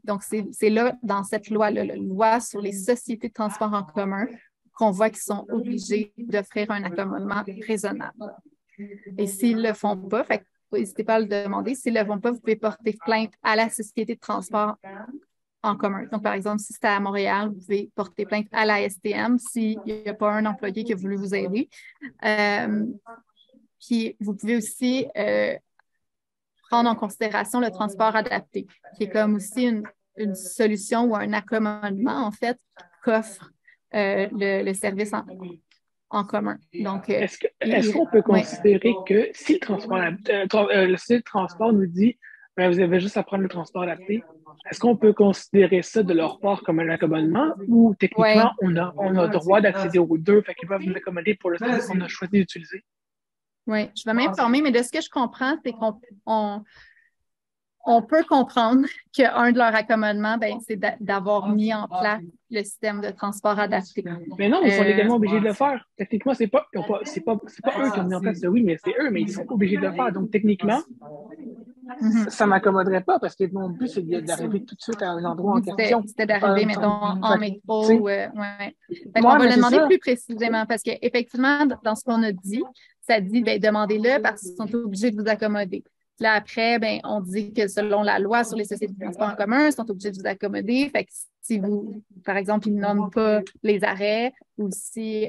Donc, c'est là, dans cette loi-là, la loi sur les sociétés de transport en commun, qu'on voit qu'ils sont obligés d'offrir un accommodement raisonnable. Et s'ils ne le font pas, n'hésitez pas à le demander, s'ils ne le font pas, vous pouvez porter plainte à la société de transport en commun. Donc, par exemple, si c'est à Montréal, vous pouvez porter plainte à la STM s'il n'y a pas un employé qui a voulu vous aider. Puis, vous pouvez aussi prendre en considération le transport adapté, qui est comme aussi une solution ou un accommodement, en fait, qu'offre le service en commun. Donc, est-ce qu'on peut considérer que si le transport nous dit ben, vous avez juste à prendre le transport adapté, est-ce qu'on peut considérer ça de leur part comme un accommodement ou techniquement on a droit d'accéder aux deux, fait qu'ils peuvent nous accommoder pour le service qu'on a choisi d'utiliser? Oui, je vais m'informer, mais de ce que je comprends, c'est qu'on peut comprendre qu'un de leurs accommodements, ben, c'est d'avoir mis en place le système de transport adapté. Mais non, ils sont légalement obligés de le faire. Techniquement, c'est pas eux qui ont mis en place ça. Oui, mais c'est eux, mais ils sont obligés de le faire. Donc, techniquement, ça ne m'accommoderait pas parce que mon but, c'est d'arriver tout de suite à un endroit en question. C'était d'arriver, mettons, en métro. On va le demander plus précisément parce qu'effectivement, dans ce qu'on a dit, ça dit, ben, demandez-le parce qu'ils sont obligés de vous accommoder. Là, après, ben, on dit que selon la loi sur les sociétés de transport en commun, ils sont obligés de vous accommoder. Fait que si vous, par exemple, ils ne nomment pas les arrêts ou si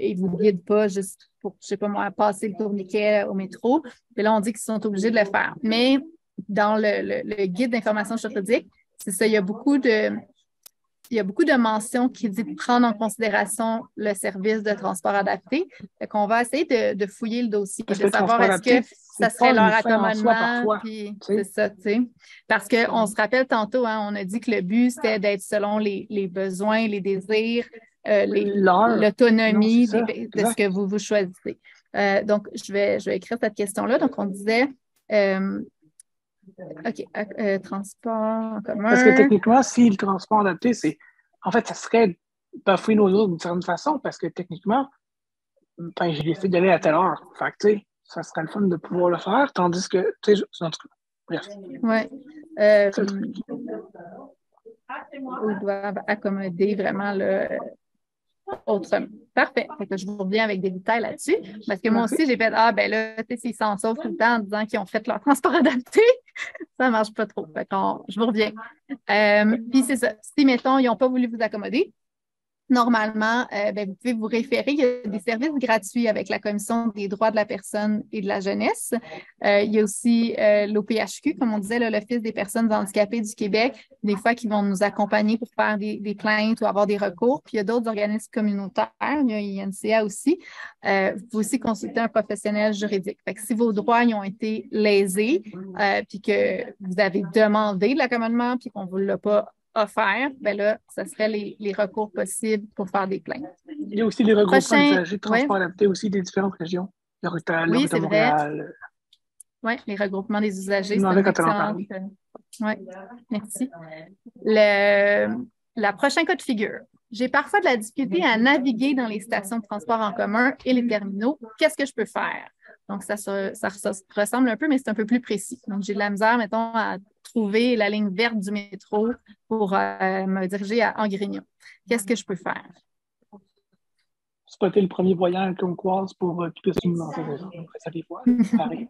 ils ne vous guident pas juste pour, je ne sais pas moi, passer le tourniquet au métro, puis là, on dit qu'ils sont obligés de le faire. Mais dans le guide d'information juridique, c'est ça, il y a beaucoup de mentions qui disent de prendre en considération le service de transport adapté. Fait qu'on va essayer de fouiller le dossier, de savoir est-ce que ça serait leur accommodement. Puis c'est ça, tu sais. Parce qu'on se rappelle tantôt, hein, on a dit que le but, c'était d'être selon les besoins, les désirs, l'autonomie de ce que vous choisissez. Donc, je vais écrire cette question-là. Donc, on disait OK. Transport en commun. Parce que techniquement, si le transport adapté, en fait, ça serait bafouer nos autres d'une certaine façon, parce que techniquement, j'ai décidé d'aller à telle heure. Fait que, tu sais, ça serait le fun de pouvoir le faire, tandis que, tu sais, en tout cas, bref. Oui. Ils doivent accommoder vraiment autrement. Parfait. Fait que je vous reviens avec des détails là-dessus. Parce que moi aussi, j'ai fait ben là, tu sais, s'ils s'en sauvent tout le temps en disant qu'ils ont fait leur transport adapté, ça ne marche pas trop. Fait que je vous reviens. Puis c'est ça. Si, mettons, ils n'ont pas voulu vous accommoder, normalement, vous pouvez vous référer. Il y a des services gratuits avec la Commission des droits de la personne et de la jeunesse. Il y a aussi l'OPHQ, comme on disait, l'Office des personnes handicapées du Québec, des fois qui vont nous accompagner pour faire des plaintes ou avoir des recours. Puis il y a d'autres organismes communautaires, il y a INCA aussi. Vous pouvez aussi consulter un professionnel juridique. Fait que si vos droits y ont été lésés, puis que vous avez demandé l'accommodement, puis qu'on ne vous l'a pas offert, ben là, ce serait les recours possibles pour faire des plaintes. Il y a aussi les regroupements d'usagers de transport adapté aussi des différentes régions. Oui, c'est vrai. Oui, les regroupements des usagers. Oui, merci. La prochaine cas de figure. J'ai parfois de la difficulté à naviguer dans les stations de transport en commun et les terminaux. Qu'est-ce que je peux faire? Donc, ça ressemble un peu, mais c'est un peu plus précis. Donc, j'ai de la misère, mettons, à trouver la ligne verte du métro pour me diriger à Angrignon. Qu'est-ce que je peux faire? Spotter le premier voyant qu'on croise pour qu'il puisse nous lancer des gens. Ça, des fois, ça arrive.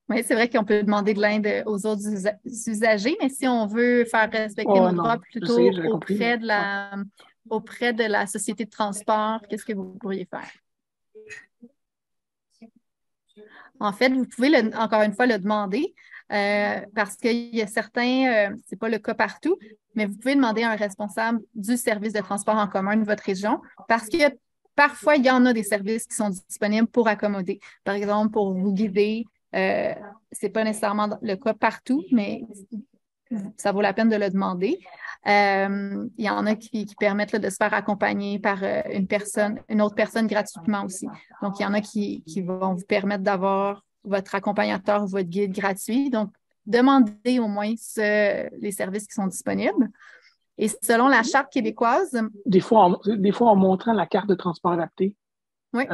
Oui, c'est vrai qu'on peut demander de l'aide aux autres usagers, mais si on veut faire respecter nos droits plutôt auprès de la société de transport, qu'est-ce que vous pourriez faire? En fait, vous pouvez, encore une fois, le demander parce qu'il y a certains, ce n'est pas le cas partout, mais vous pouvez demander à un responsable du service de transport en commun de votre région parce que parfois, il y en a des services qui sont disponibles pour accommoder. Par exemple, pour vous guider. Ce n'est pas nécessairement le cas partout, mais ça vaut la peine de le demander. Il y en a qui permettent de se faire accompagner par une autre personne gratuitement aussi. Donc, il y en a qui vont vous permettre d'avoir votre accompagnateur ou votre guide gratuit. Donc, demandez au moins les services qui sont disponibles. Et selon la Charte québécoise... Des fois, en montrant la carte de transport adapté. Oui,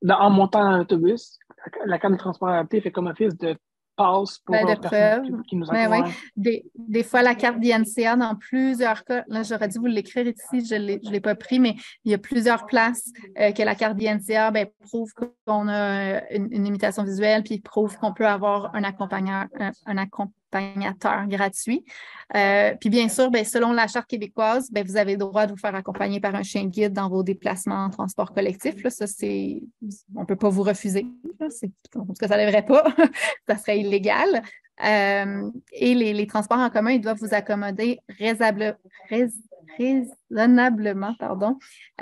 en montant dans l'autobus, la carte de transport adapté fait comme office de passe pour de preuve. Qui nous accompagne. Des fois, la carte d'INCA, dans plusieurs cas, là, j'aurais dû vous l'écrire ici, je ne l'ai pas pris, mais il y a plusieurs places que la carte d'INCA prouve qu'on a une imitation visuelle, puis prouve qu'on peut avoir un accompagnateur gratuit. Puis bien sûr, selon la Charte québécoise, vous avez le droit de vous faire accompagner par un chien guide dans vos déplacements en transport collectif. Là, ça, on ne peut pas vous refuser. Là, en tout cas, ça ne devrait pas. Ça serait illégal. Et les transports en commun, ils doivent vous accommoder raisonnablement.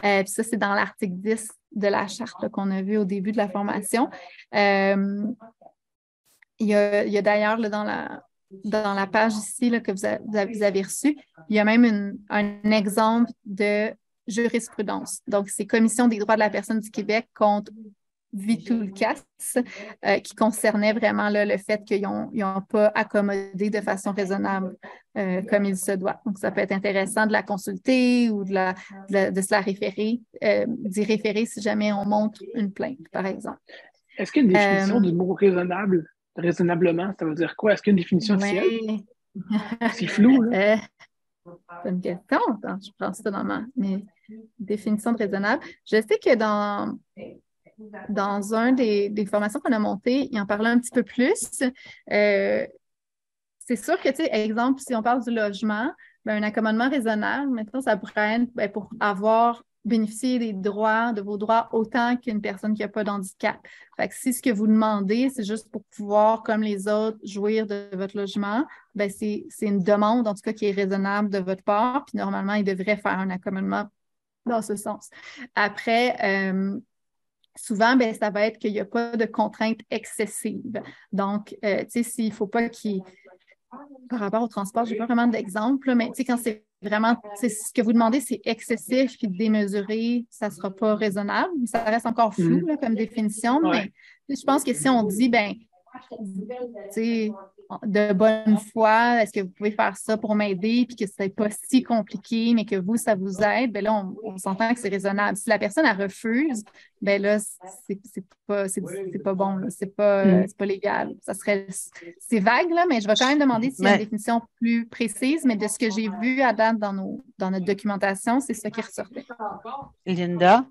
Puis ça, c'est dans l'article 10 de la Charte qu'on a vu au début de la formation. Il y a d'ailleurs dans la page ici là, que vous avez reçue, il y a même un exemple de jurisprudence. Donc, c'est Commission des droits de la personne du Québec contre Vitulcas qui concernait vraiment le fait qu'ils n'ont pas accommodé de façon raisonnable comme il se doit. Donc, ça peut être intéressant de la consulter ou de se la référer, d'y référer si jamais on montre une plainte, par exemple. Est-ce qu'il y a une définition du mot raisonnable? Raisonnablement, ça veut dire quoi? Est-ce qu'il y a une définition officielle? C'est flou, là. C'est une question. Attends, je prends ça dans mes définitions de raisonnable. Je sais que dans un des formations qu'on a montées, il en parlait un petit peu plus. C'est sûr que, tu sais, exemple, si on parle du logement, un accommodement raisonnable, maintenant, ça pourrait être pour avoir bénéficier de vos droits autant qu'une personne qui n'a pas d'handicap. Fait que si ce que vous demandez, c'est juste pour pouvoir, comme les autres, jouir de votre logement, c'est une demande, en tout cas, qui est raisonnable de votre part, puis normalement, il devrait faire un accommodement dans ce sens. Après, souvent, ça va être qu'il n'y a pas de contraintes excessives. Donc, tu sais, s'il ne faut pas par rapport au transport, je n'ai pas vraiment d'exemple, mais tu sais, quand c'est vraiment, ce que vous demandez, c'est excessif puis démesuré, ça ne sera pas raisonnable. Ça reste encore flou là, comme définition, mais je pense que si on dit, de bonne foi, est-ce que vous pouvez faire ça pour m'aider, puis que ce n'est pas si compliqué, mais que vous, ça vous aide, bien là, on s'entend que c'est raisonnable. Si la personne, elle refuse, bien là, c'est pas bon, là. C'est pas légal. C'est vague, là, mais je vais quand même demander s'il y a une définition plus précise, mais de ce que j'ai vu à date dans notre documentation, c'est ça qui ressortait. Linda?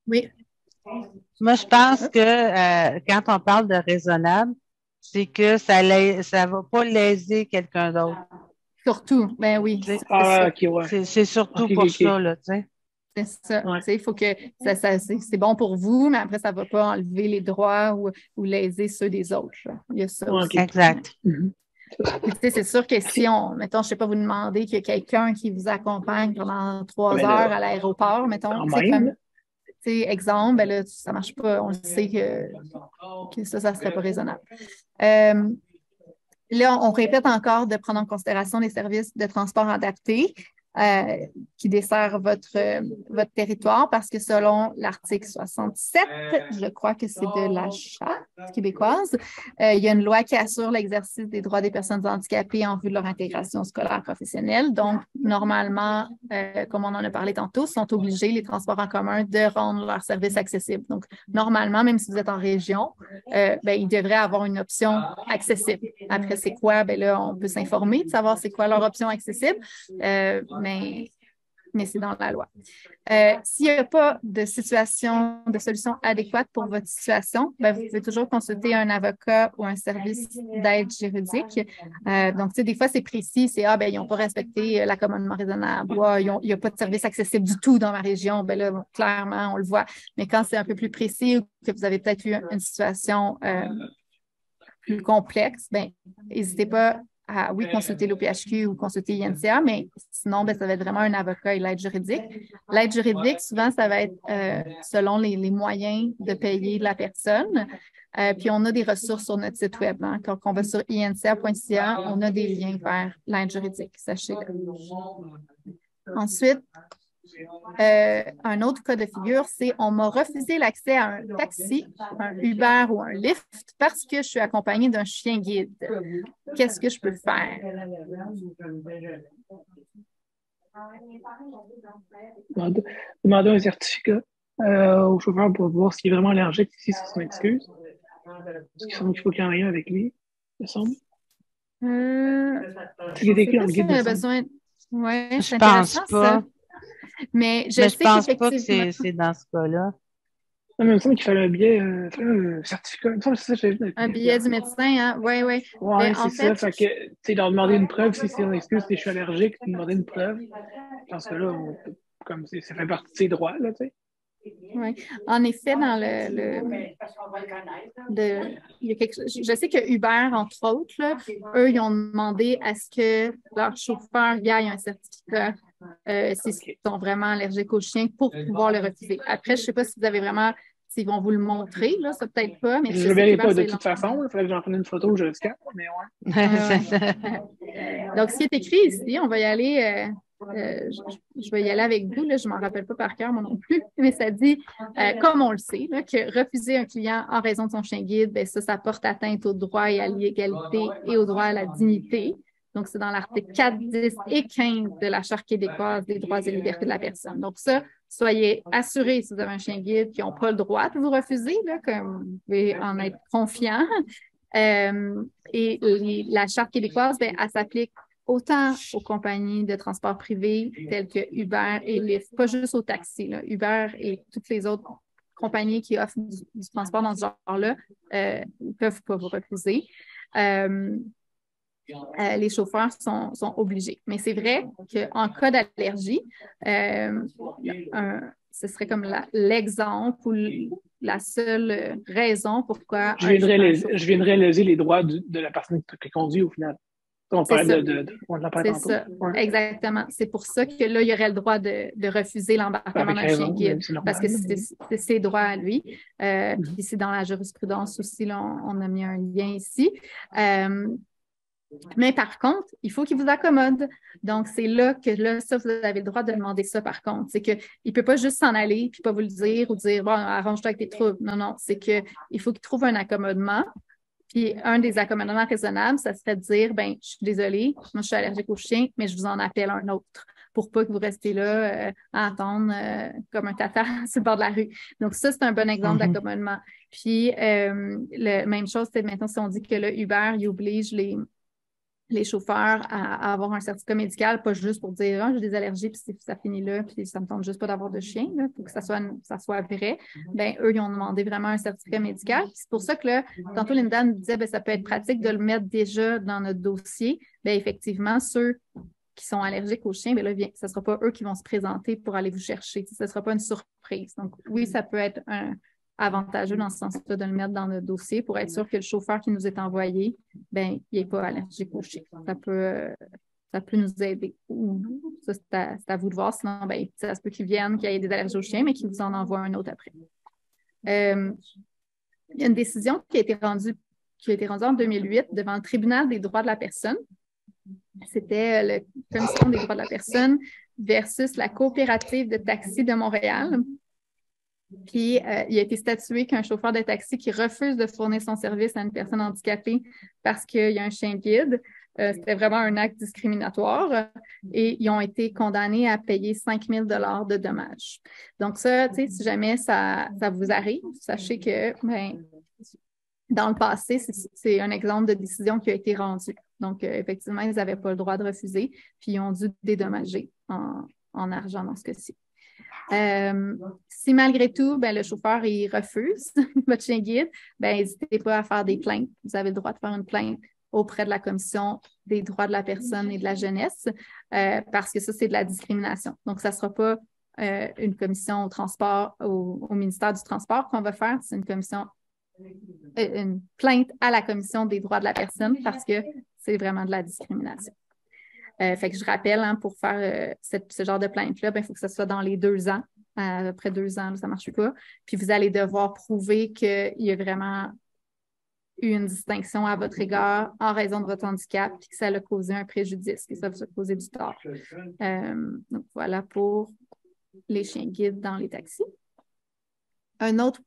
Oui. Moi, je pense que quand on parle de raisonnable, c'est que ça ne va pas léser quelqu'un d'autre. Surtout, ben oui. C'est surtout pour ça, là, tu sais. C'est ça. Il faut que c'est bon pour vous, mais après, ça ne va pas enlever les droits ou léser ceux des autres. Là. Il y a ça aussi. Exact. C'est sûr que si mettons, je ne sais pas, vous demandez qu'il y a quelqu'un qui vous accompagne pendant 3 heures à l'aéroport, mettons, exemple, ben là, ça ne marche pas. On le sait que ça ne serait pas raisonnable. Là, on répète encore de prendre en considération les services de transport adaptés qui desservent votre territoire parce que selon l'article 67, je crois que c'est de la Charte québécoise, il y a une loi qui assure l'exercice des droits des personnes handicapées en vue de leur intégration scolaire professionnelle. Donc, normalement, comme on en a parlé tantôt, sont obligés, les transports en commun, de rendre leurs services accessibles. Donc, normalement, même si vous êtes en région, ils devraient avoir une option accessible. Après, c'est quoi? Ben là, on peut s'informer de savoir c'est quoi leur option accessible. Mais c'est dans la loi. S'il n'y a pas de solution adéquate pour votre situation, vous pouvez toujours consulter un avocat ou un service d'aide juridique. Donc, tu sais, des fois, c'est précis, c'est ils n'ont pas respecté l'accommodement raisonnable, il n'y a pas de service accessible du tout dans ma région. Ben là, clairement, on le voit. Mais quand c'est un peu plus précis ou que vous avez peut-être eu une situation plus complexe, n'hésitez pas à, consulter l'OPHQ ou consulter INCA, mais sinon, ça va être vraiment un avocat et l'aide juridique. L'aide juridique, souvent, ça va être selon les moyens de payer de la personne. Puis, on a des ressources sur notre site web. Hein. Quand on va sur inca.ca, on a des liens vers l'aide juridique, sachez-le. Ensuite, un autre cas de figure, c'est on m'a refusé l'accès à un taxi, un Uber ou un Lyft parce que je suis accompagnée d'un chien guide. Qu'est-ce que je peux faire? Demander un certificat au chauffeur pour voir s'il est vraiment allergique ici sur son excuse. Parce qu'il semble qu'il faut qu'il y ait un rien avec lui, il me semble. C'est écrit dans le guide. Oui, c'est intéressant, pas. Ça. Mais je pense pas que c'est dans ce cas-là. Non, mais il me semble qu'il fallait un certificat. Il me semble que c'est ça que j'ai vu. Un billet du médecin, hein? Oui. Oui, c'est ça. Fait que, tu sais, leur demander une preuve si c'est une excuse, si je suis allergique, demander une preuve. Dans ce cas-là, comme ça fait partie de ses droits, là, tu sais. Oui. En effet, dans il y a quelque chose. Je sais que Uber, entre autres, là, eux, ils ont demandé à ce que leur chauffeur gagne un certificat s'ils sont vraiment allergiques aux chiens pour pouvoir le refuser. Après, je ne sais pas si vous avez vraiment, s'ils vont vous le montrer, là, ça peut-être pas. Mais je ne le verrai pas de toute façon. Il faudrait que j'en prenne une photo, je le scanne, mais Donc, ce qui est écrit ici, on va y aller. Je vais y aller avec vous, là, je ne m'en rappelle pas par cœur, moi non plus, mais ça dit, comme on le sait, là, que refuser un client en raison de son chien guide, ça porte atteinte aux droits et à l'égalité et aux droits à la dignité. Donc, c'est dans l'article 4, 10 et 15 de la Charte québécoise des droits et libertés de la personne. Donc, ça, soyez assurés si vous avez un chien guide qui n'ont pas le droit de vous refuser, là, comme vous pouvez en être confiant. Et la Charte québécoise, elle s'applique autant aux compagnies de transport privé telles que Uber et Lyft, pas juste aux taxis. Là. Uber et toutes les autres compagnies qui offrent du transport dans ce genre-là ne peuvent pas vous refuser. Les chauffeurs sont obligés. Mais c'est vrai qu'en cas d'allergie, ce serait comme l'exemple ou la seule raison pourquoi... Je viendrais léser les droits de la personne qui conduit au final. On parle on l'a parlé tantôt. Ça, exactement. C'est pour ça que là, il y aurait le droit de refuser l'embarquement d'un chien guide parce que c'est ses droits à lui. Puis c'est dans la jurisprudence aussi, là, on a mis un lien ici. Mais par contre, il faut qu'il vous accommode. Donc, c'est là que ça, vous avez le droit de demander ça par contre. C'est qu'il ne peut pas juste s'en aller puis pas vous le dire ou dire, bon, arrange-toi avec tes troubles. Non, c'est qu'il faut qu'il trouve un accommodement. Puis, un des accommodements raisonnables, ça serait de dire, ben, je suis désolée, moi, je suis allergique aux chiens, mais je vous en appelle un autre pour pas que vous restiez là à attendre comme un tata sur le bord de la rue. Donc, ça, c'est un bon exemple d'accommodement. Puis, même chose, c'est maintenant, si on dit que le Uber, il oblige les chauffeurs à avoir un certificat médical, pas juste pour dire j'ai des allergies, puis ça finit là, puis ça me tente juste pas d'avoir de chien, là, pour que ça soit vrai. Ben eux, ils ont demandé vraiment un certificat médical. C'est pour ça que là, tantôt Linda nous disait ça peut être pratique de le mettre déjà dans notre dossier. Ben effectivement, ceux qui sont allergiques aux chiens, ben là, ce ne sera pas eux qui vont se présenter pour aller vous chercher. Ce ne sera pas une surprise. Donc, oui, ça peut être avantageux dans ce sens-là de le mettre dans notre dossier pour être sûr que le chauffeur qui nous est envoyé, ben, il n'est pas allergique aux chiens. Ça peut nous aider. Ça, c'est à vous de voir. Sinon, ben, ça se peut qu'ils viennent, qu'il y ait des allergies aux chiens, mais qu'ils vous en envoient un autre après. Il y a une décision qui a été rendue en 2008 devant le Tribunal des droits de la personne. C'était la Commission des droits de la personne versus la coopérative de taxi de Montréal. Puis, il a été statué qu'un chauffeur de taxi qui refuse de fournir son service à une personne handicapée parce qu'il y a un chien guide, c'était vraiment un acte discriminatoire et ils ont été condamnés à payer 5 000 $ de dommages. Donc ça, tu sais, si jamais ça vous arrive, sachez que dans le passé, c'est un exemple de décision qui a été rendue. Donc, effectivement, ils n'avaient pas le droit de refuser, puis ils ont dû dédommager en argent dans ce cas-ci. Si malgré tout, ben, le chauffeur il refuse votre chien guide, ben, n'hésitez pas à faire des plaintes. Vous avez le droit de faire une plainte auprès de la Commission des droits de la personne et de la jeunesse parce que ça, c'est de la discrimination. Donc, ça ne sera pas une commission au transport, au ministère du Transport qu'on va faire, c'est une plainte à la Commission des droits de la personne parce que c'est vraiment de la discrimination. Fait que je rappelle, hein, pour faire ce genre de plainte-là, il faut que ce soit dans les 2 ans. À peu près 2 ans, là, ça ne marche pas. Puis vous allez devoir prouver qu'il y a vraiment eu une distinction à votre égard en raison de votre handicap puis que ça a causé un préjudice, que ça vous a causé du tort. Donc voilà pour les chiens guides dans les taxis. Un autre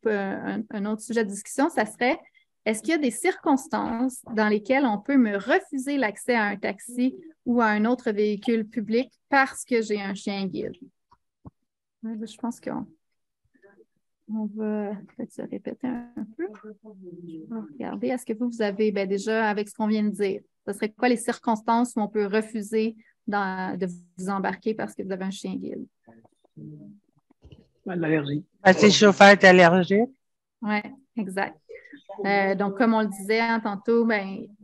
sujet de discussion, ça serait est-ce qu'il y a des circonstances dans lesquelles on peut me refuser l'accès à un taxi ou à un autre véhicule public parce que j'ai un chien guide? Je pense qu'on va peut-être se répéter un peu. Regardez, est-ce que vous avez déjà, avec ce qu'on vient de dire, ce serait quoi les circonstances où on peut refuser de vous embarquer parce que vous avez un chien guide? L'allergie. Si le chauffeur est allergique. Oui, exact. Donc, comme on le disait tantôt,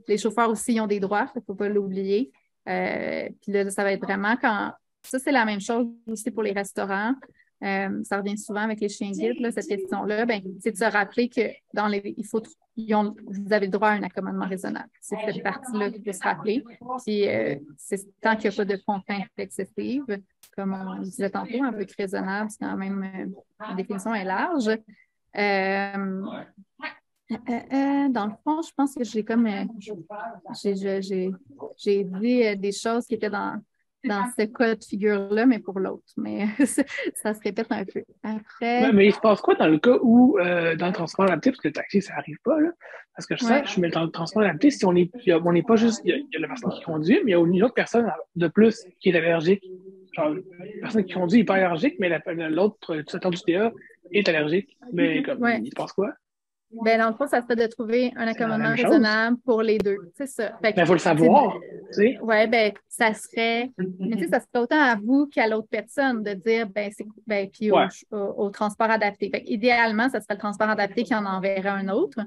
les chauffeurs aussi ils ont des droits, il ne faut pas l'oublier. Puis là, ça va être vraiment quand... Ça, c'est la même chose aussi pour les restaurants. Ça revient souvent avec les chiens guides, là, cette question-là. C'est de se rappeler que vous avez le droit à un accommodement raisonnable. C'est cette partie-là qu'il faut se rappeler. Puis, tant qu'il n'y a pas de contraintes excessives, comme on le disait tantôt, un peu raisonnable, c'est quand même... la définition est large. Dans le fond, je pense que j'ai dit des choses qui étaient dans ce cas de figure-là, mais pour l'autre. Mais ça se répète un peu. Après... Mais il se passe quoi dans le cas où, dans le transport adapté, parce que le taxi, ça n'arrive pas, là, parce que je mets dans le transport adapté, si on n'est pas juste, il y a la personne qui conduit, mais il y a une autre personne de plus qui est allergique. Genre, la personne qui conduit n'est pas allergique, mais l'autre, l'utilisateur du TA, est allergique. Mais il se passe quoi? Dans le fond, ça serait de trouver un accommodement raisonnable pour les deux. C'est ça. Mais il faut le savoir. Oui, ça serait. Mais ça serait autant à vous qu'à l'autre personne de dire, puis au transport adapté. Idéalement, ça serait le transport adapté qui en enverrait un autre.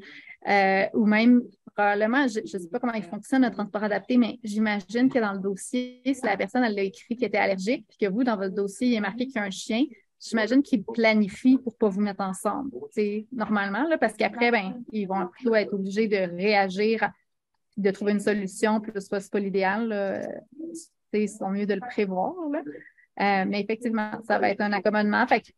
Ou même, probablement, je ne sais pas comment il fonctionne le transport adapté, mais j'imagine que dans le dossier, si la personne, elle l'a écrit qu'elle était allergique, puis que vous, dans votre dossier, il est marqué qu'il y a un chien, j'imagine qu'ils planifient pour ne pas vous mettre ensemble, normalement, là, parce qu'après, ils vont plutôt être obligés de réagir, de trouver une solution, puis c'est pas l'idéal. Ils sont mieux de le prévoir. Là. Mais effectivement, ça va être un accommodement. Fait que,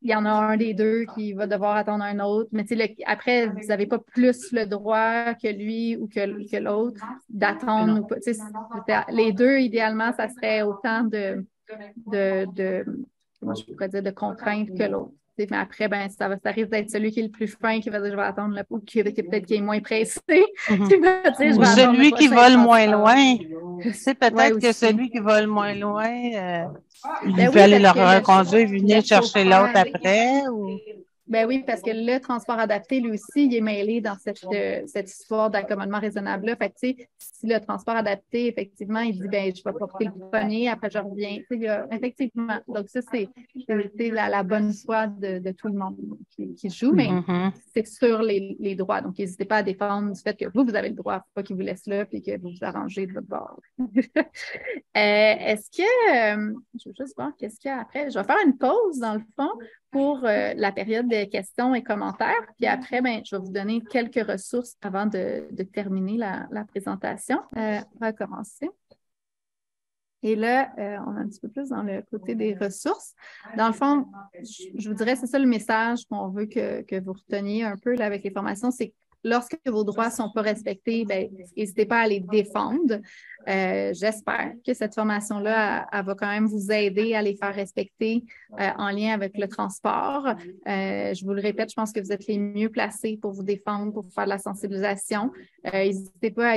il y en a un des deux qui va devoir attendre un autre. Mais après, vous n'avez pas plus le droit que lui ou que l'autre d'attendre. Ou pas. Les deux, idéalement, ça serait autant de comment je pourrais dire, de contraintes que l'autre. Mais après, ben, ça risque d'être celui qui est le plus fin qui va dire je vais attendre, ou peut-être qui est moins pressé. Qui va dire, je Ou vais celui qui va le moins loin. Peut-être que aussi. celui qui va le moins loin, il Ben peut oui, aller le parce que reconduire, venir chercher l'autre après. Ou... Ben oui, parce que le transport adapté, lui aussi, il est mêlé dans cette histoire d'accommodement raisonnable-là. Fait que, tu sais, si le transport adapté, effectivement, il dit, ben, je vais porter le premier, après je reviens. Tu sais, effectivement. Donc, ça, c'est la bonne foi de tout le monde qui joue, mais c'est sur les droits. Donc, n'hésitez pas à défendre du fait que vous avez le droit, pas qu'ils vous laissent là, puis que vous vous arrangez de votre bord. Est-ce que, je veux juste voir qu'est-ce qu'il y a après. Je vais faire une pause, dans le fond, pour la période de questions et commentaires. Puis après, ben, je vais vous donner quelques ressources avant de terminer la présentation. On va commencer. Et là, on est un petit peu plus dans le côté des ressources. Dans le fond, je vous dirais, c'est ça le message qu'on veut que vous reteniez un peu là, avec les formations, c'est que lorsque vos droits ne sont pas respectés, ben, n'hésitez pas à les défendre. J'espère que cette formation-là, elle va quand même vous aider à les faire respecter en lien avec le transport. Je vous le répète, je pense que vous êtes les mieux placés pour vous défendre, pour faire de la sensibilisation. N'hésitez pas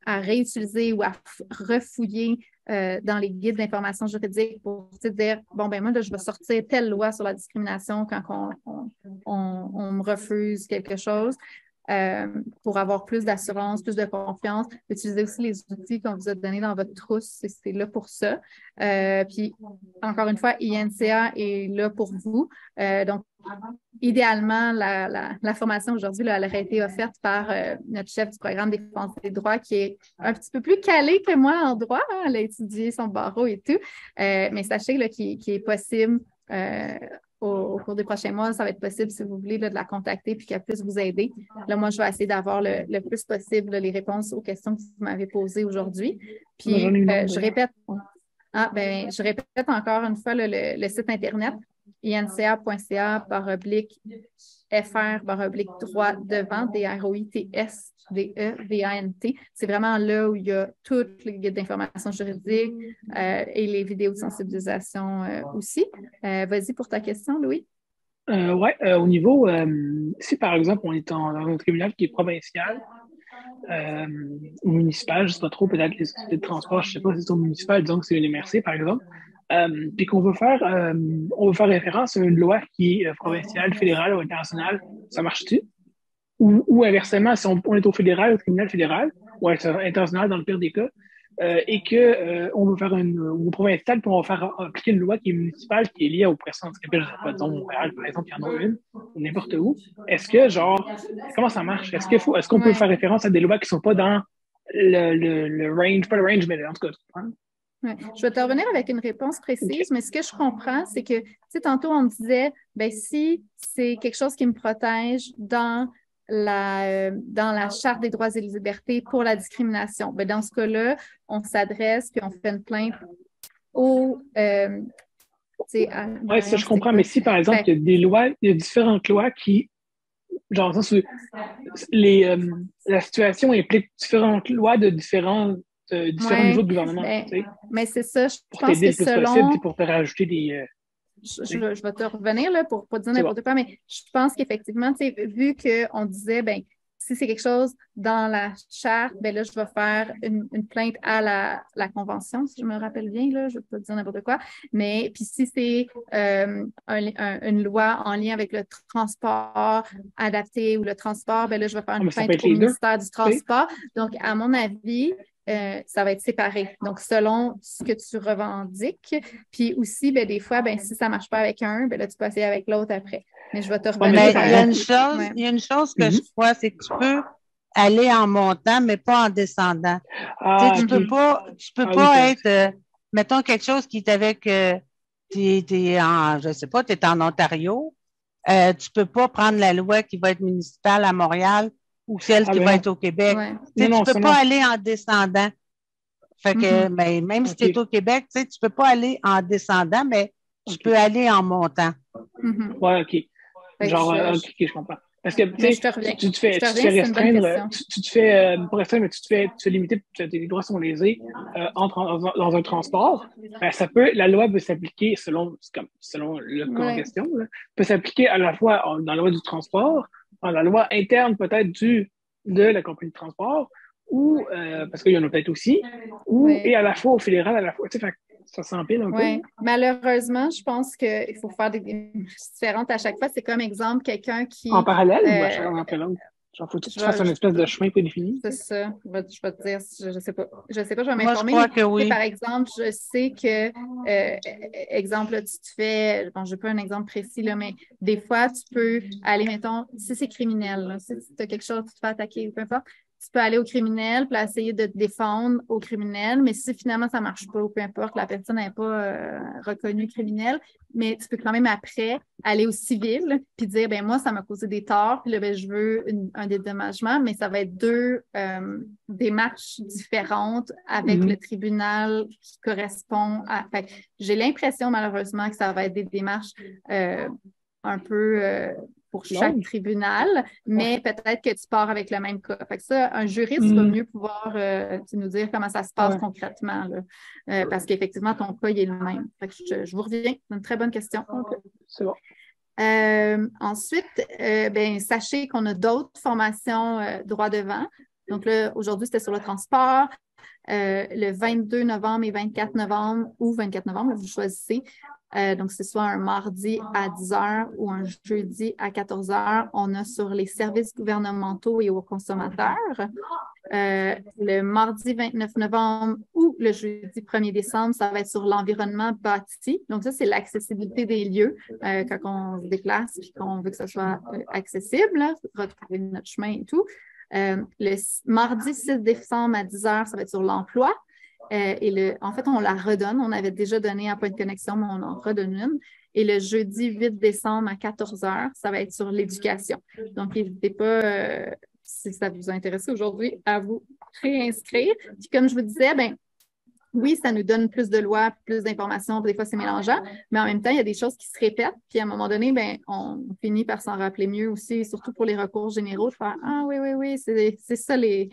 à réutiliser ou à refouiller dans les guides d'information juridique pour dire, bon, ben moi, là, je vais sortir telle loi sur la discrimination quand on me refuse quelque chose. Pour avoir plus d'assurance, plus de confiance. Utilisez aussi les outils qu'on vous a donnés dans votre trousse, c'est là pour ça. Puis, encore une fois, INCA est là pour vous. Donc, idéalement, la formation aujourd'hui, elle aurait été offerte par notre chef du programme Défense des droits qui est un petit peu plus calé que moi en droit. Hein. Elle a étudié son barreau et tout. Mais sachez qu'il est possible au cours des prochains mois, ça va être possible, si vous voulez, là, de la contacter puis qu'elle puisse vous aider. Là, moi, je vais essayer d'avoir le plus possible les réponses aux questions que vous m'avez posées aujourd'hui. Puis, je répète encore une fois le site Internet, inca.ca/fr/droit devant, DROITSDEVANT. C'est vraiment là où il y a toutes les guides d'information juridique et les vidéos de sensibilisation aussi. Vas-y pour ta question, Louis. Oui, au niveau, si par exemple on est dans un tribunal qui est provincial ou municipal, je ne sais pas trop, peut-être les sociétés de transport, je ne sais pas si c'est au municipal, disons que c'est une MRC par exemple, puis qu'on veut faire référence à une loi qui est provinciale, fédérale ou internationale, ça marche-tu? Ou inversement, si on est au fédéral, au tribunal fédéral, ou international dans le pire des cas, et qu'on veut faire ou provincial, puis on va faire appliquer une loi qui est municipale, qui est liée aux personnes handicapées, je ne sais pas, disons Montréal, par exemple, il y en a une, ou n'importe où. Est-ce que, comment ça marche? Est-ce qu'on peut faire référence à des lois qui ne sont pas dans le range, pas le range, mais en tout cas, Ouais. Je vais te revenir avec une réponse précise, mais ce que je comprends, c'est que, tu sais, tantôt, on me disait, ben si c'est quelque chose qui me protège dans la Charte des droits et des libertés pour la discrimination, ben dans ce cas-là, on s'adresse puis on fait une plainte au... oui, ça, je comprends, mais si, par exemple, il y a différentes lois qui... Genre, la situation implique différentes lois de différents niveaux de gouvernement. Mais c'est ça, je pense que selon... Possible, pour te rajouter des... Je vais te revenir là, pour dire n'importe quoi, mais je pense qu'effectivement, vu qu'on disait, ben si c'est quelque chose dans la charte, ben là, je vais faire une plainte à la convention, si je me rappelle bien, là, je ne vais pas dire n'importe quoi. Mais puis si c'est une loi en lien avec le transport adapté ou le transport, ben là, je vais faire une plainte au ministère du Transport. Donc, à mon avis, ça va être séparé. Donc, selon ce que tu revendiques. Puis aussi, ben, des fois, ben, si ça ne marche pas avec un, ben là, tu peux essayer avec l'autre après. Mais je vais te revenir. Il y a une chose que je crois, c'est que tu peux aller en montant, mais pas en descendant. Tu peux pas être, mettons, quelque chose qui est avec, je sais pas, tu es en Ontario, tu peux pas prendre la loi qui va être municipale à Montréal ou celle qui va être au Québec. Ouais. Tu peux pas aller en descendant. Fait que, même si tu es au Québec, tu peux pas aller en descendant, mais tu peux aller en montant. Oui, OK. Genre, OK, je comprends. Parce que tu te fais restreindre, tu te fais pas restreindre, mais tu te fais limiter, tes droits sont lésés dans un transport. Ça peut, la loi peut s'appliquer selon le cas en question, là, peut s'appliquer à la fois dans la loi du transport, dans la loi interne peut-être de la compagnie de transport, ou parce qu'il y en a peut-être aussi, et à la fois au fédéral, à la fois. Ça s'empile un peu. Malheureusement, je pense qu'il faut faire des différentes à chaque fois. C'est comme exemple, quelqu'un qui. En parallèle ou à chaque après l'autre? Genre, faut que tu fasses une espèce de chemin prédéfini? C'est ça. Je vais te dire, je sais pas. Je vais m'informer. Moi, je crois que oui. Par exemple, je sais que, exemple, là, tu te fais, bon, je n'ai pas un exemple précis, là, mais des fois, tu peux aller, mettons, si c'est criminel, là, si tu as quelque chose, tu te fais attaquer, peu importe, tu peux aller au criminel, puis essayer de te défendre au criminel, mais si finalement ça ne marche pas, ou peu importe, la personne n'est pas reconnue criminelle, mais tu peux quand même après aller au civil, puis dire, ben moi, ça m'a causé des torts, puis là, ben, je veux un dédommagement, mais ça va être deux démarches différentes avec le tribunal qui correspond à... Fait, j'ai l'impression, malheureusement, que ça va être des démarches un peu... pour chaque tribunal, mais peut-être que tu pars avec le même cas. Fait que ça, un juriste va mieux pouvoir nous dire comment ça se passe concrètement, là, parce qu'effectivement, ton cas, il est le même. Fait que je vous reviens. C'est une très bonne question. Okay. C'est bon. Ensuite, sachez qu'on a d'autres formations droit devant. Donc là, aujourd'hui, c'était sur le transport. Le 22 novembre et 24 novembre, ou 24 novembre, vous choisissez. Donc, c'est soit un mardi à 10h ou un jeudi à 14h. On a sur les services gouvernementaux et aux consommateurs. Le mardi 29 novembre ou le jeudi 1er décembre, ça va être sur l'environnement bâti. Donc, ça, c'est l'accessibilité des lieux quand on se déplace et qu'on veut que ce soit accessible, retrouver notre chemin et tout. Le mardi 6 décembre à 10h, ça va être sur l'emploi. En fait, on la redonne. On avait déjà donné un point de connexion, mais on en redonne une. Et le jeudi 8 décembre à 14h, ça va être sur l'éducation. Donc, n'hésitez pas, si ça vous intéresse aujourd'hui, à vous réinscrire. Puis, comme je vous disais, oui, ça nous donne plus de lois, plus d'informations, des fois c'est mélangeant, mais en même temps, il y a des choses qui se répètent, puis à un moment donné, on finit par s'en rappeler mieux aussi, surtout pour les recours généraux, de faire « Ah oui, c'est ça les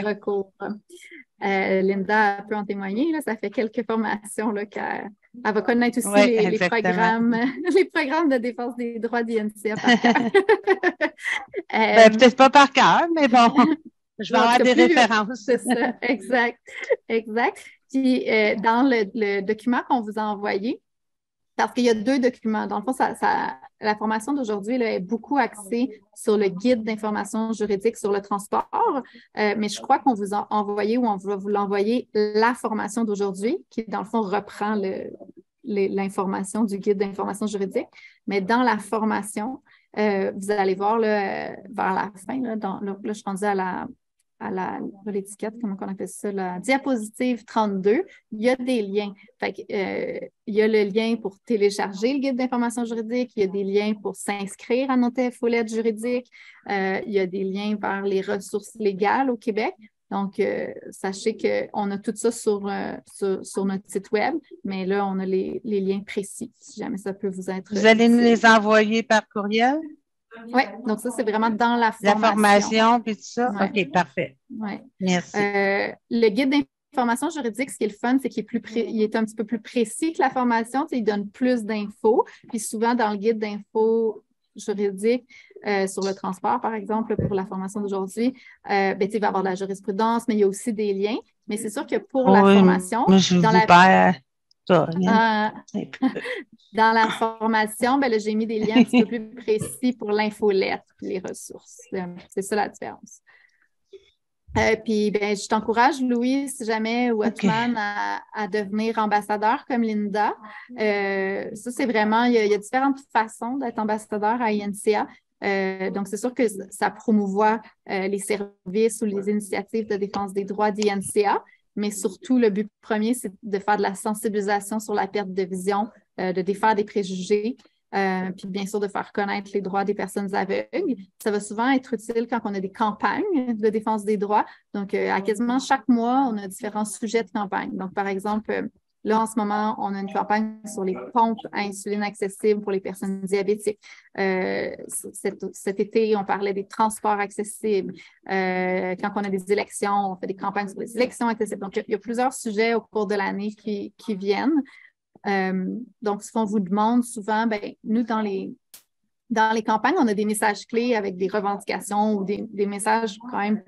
recours ». Linda peut en témoigner, là, ça fait quelques formations là, qu'elle va connaître aussi les programmes de défense des droits d'INCA par cœur. Peut-être pas par cœur, mais bon, je vais avoir des références. C'est ça, exact. Puis, dans le document qu'on vous a envoyé, parce qu'il y a deux documents. Dans le fond, la formation d'aujourd'hui est beaucoup axée sur le guide d'information juridique sur le transport, mais je crois qu'on vous a envoyé ou on va vous l'envoyer la formation d'aujourd'hui, qui, dans le fond, reprend l'information du guide d'information juridique. Mais dans la formation, vous allez voir là, vers la fin, là, je suis rendue à l'étiquette, comment on appelle ça, la diapositive 32, il y a des liens. Fait que, il y a le lien pour télécharger le guide d'information juridique, il y a des liens pour s'inscrire à notre infolette juridique, il y a des liens vers les ressources légales au Québec. Donc, sachez qu'on a tout ça sur notre site web, mais là, on a les liens précis, si jamais ça peut vous être... Vous allez nous les envoyer par courriel? Oui, donc ça, c'est vraiment dans la formation. La formation, puis tout ça? Ouais. OK, parfait. Ouais. Merci. Le guide d'information juridique, ce qui est le fun, c'est qu'il est un petit peu plus précis que la formation. Il donne plus d'infos. Puis souvent, dans le guide d'infos juridique sur le transport, par exemple, pour la formation d'aujourd'hui, il va y avoir de la jurisprudence, mais il y a aussi des liens. Mais c'est sûr que pour la formation... Moi, je vous perds ça. Dans la formation, là, j'ai mis des liens un petit peu plus précis pour l'infolette et les ressources. C'est ça la différence. Puis, je t'encourage, Louis, si jamais, ou Othman, à devenir ambassadeur comme Linda. Ça, c'est vraiment, il y a différentes façons d'être ambassadeur à INCA. Donc, c'est sûr que ça promouvoit les services ou les initiatives de défense des droits d'INCA. Mais surtout, le but premier, c'est de faire de la sensibilisation sur la perte de vision, de défaire des préjugés, puis bien sûr de faire connaître les droits des personnes aveugles. Ça va souvent être utile quand on a des campagnes de défense des droits. Donc, à quasiment chaque mois, on a différents sujets de campagne. Donc, par exemple, Là, en ce moment, on a une campagne sur les pompes à insuline accessibles pour les personnes diabétiques. Cet été, on parlait des transports accessibles. Quand on a des élections, on fait des campagnes sur les élections accessibles. Donc, il y a plusieurs sujets au cours de l'année qui viennent. Donc, ce qu'on vous demande souvent, nous, dans les campagnes, on a des messages clés avec des revendications ou des messages quand même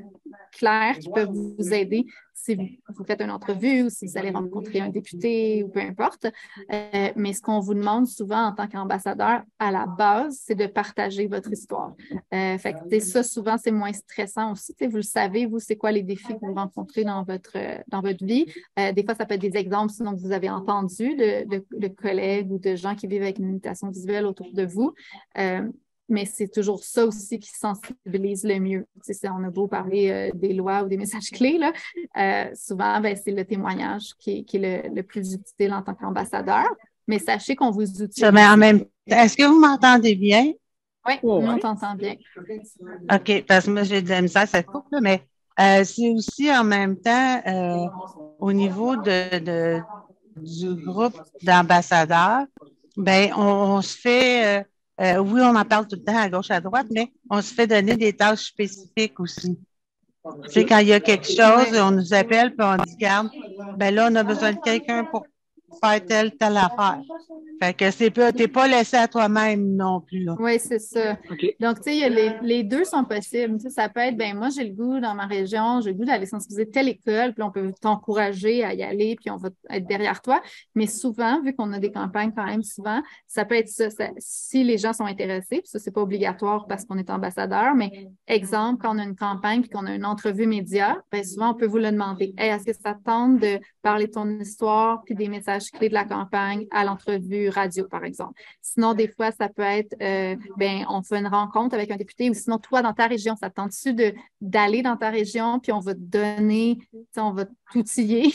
clairs qui peuvent vous aider si vous faites une entrevue ou si vous allez rencontrer un député ou peu importe. Mais ce qu'on vous demande souvent en tant qu'ambassadeur, à la base, c'est de partager votre histoire. Fait que ça, souvent, c'est moins stressant aussi. Vous le savez, vous, c'est quoi les défis que vous rencontrez dans votre vie. Des fois, ça peut être des exemples sinon que vous avez entendus de collègues ou de gens qui vivent avec une limitation visuelle autour de vous. Mais c'est toujours ça aussi qui sensibilise le mieux. On a beau parler des lois ou des messages clés, là, souvent, c'est le témoignage qui est le plus utile en tant qu'ambassadeur. Mais sachez qu'on vous utilise. Mais en même temps, est-ce que vous m'entendez bien? Oui, on t'entend bien. OK, parce que moi, j'ai de la misère, ça coupe, là, mais c'est aussi en même temps au niveau du groupe d'ambassadeurs, on se fait... oui, on en parle tout le temps à gauche, à droite, mais on se fait donner des tâches spécifiques aussi. C'est quand il y a quelque chose, on nous appelle puis on dit, regarde, là, on a besoin de quelqu'un pour faire telle affaire. Fait que t'es pas laissé à toi-même non plus. Oui, c'est ça. Okay. Donc, tu sais, les deux sont possibles. Tu sais, ça peut être, moi, j'ai le goût dans ma région, j'ai le goût d'aller sensibiliser telle école, puis on peut t'encourager à y aller, puis on va être derrière toi. Mais souvent, vu qu'on a des campagnes quand même souvent, ça peut être ça si les gens sont intéressés, puis ça, c'est pas obligatoire parce qu'on est ambassadeur, mais exemple, quand on a une campagne puis qu'on a une entrevue média, souvent, on peut vous le demander. Hey, est-ce que ça te tente de parler de ton histoire puis des messages clés de la campagne à l'entrevue radio, par exemple? Sinon, des fois, ça peut être, on fait une rencontre avec un député ou sinon, toi, dans ta région, ça te tente-tu d'aller dans ta région puis on va te donner, on va t'outiller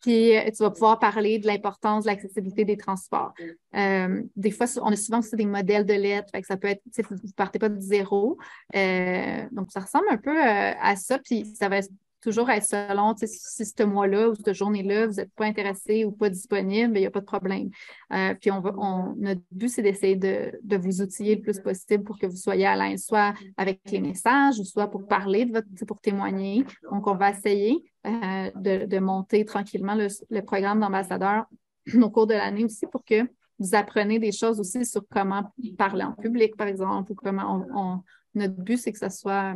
puis tu vas pouvoir parler de l'importance de l'accessibilité des transports. Des fois, on a souvent aussi des modèles de lettres, fait que ça peut être, vous ne partez pas de zéro. Donc, ça ressemble un peu à ça, puis ça va toujours être selon, si ce mois-là ou cette journée-là, vous n'êtes pas intéressé ou pas disponible, il n'y a pas de problème. Puis notre but, c'est d'essayer de vous outiller le plus possible pour que vous soyez à l'aise, soit avec les messages ou soit pour parler pour témoigner. Donc, on va essayer de monter tranquillement le programme d'ambassadeur au cours de l'année aussi pour que vous appreniez des choses aussi sur comment parler en public, par exemple, ou comment notre but, c'est que ça soit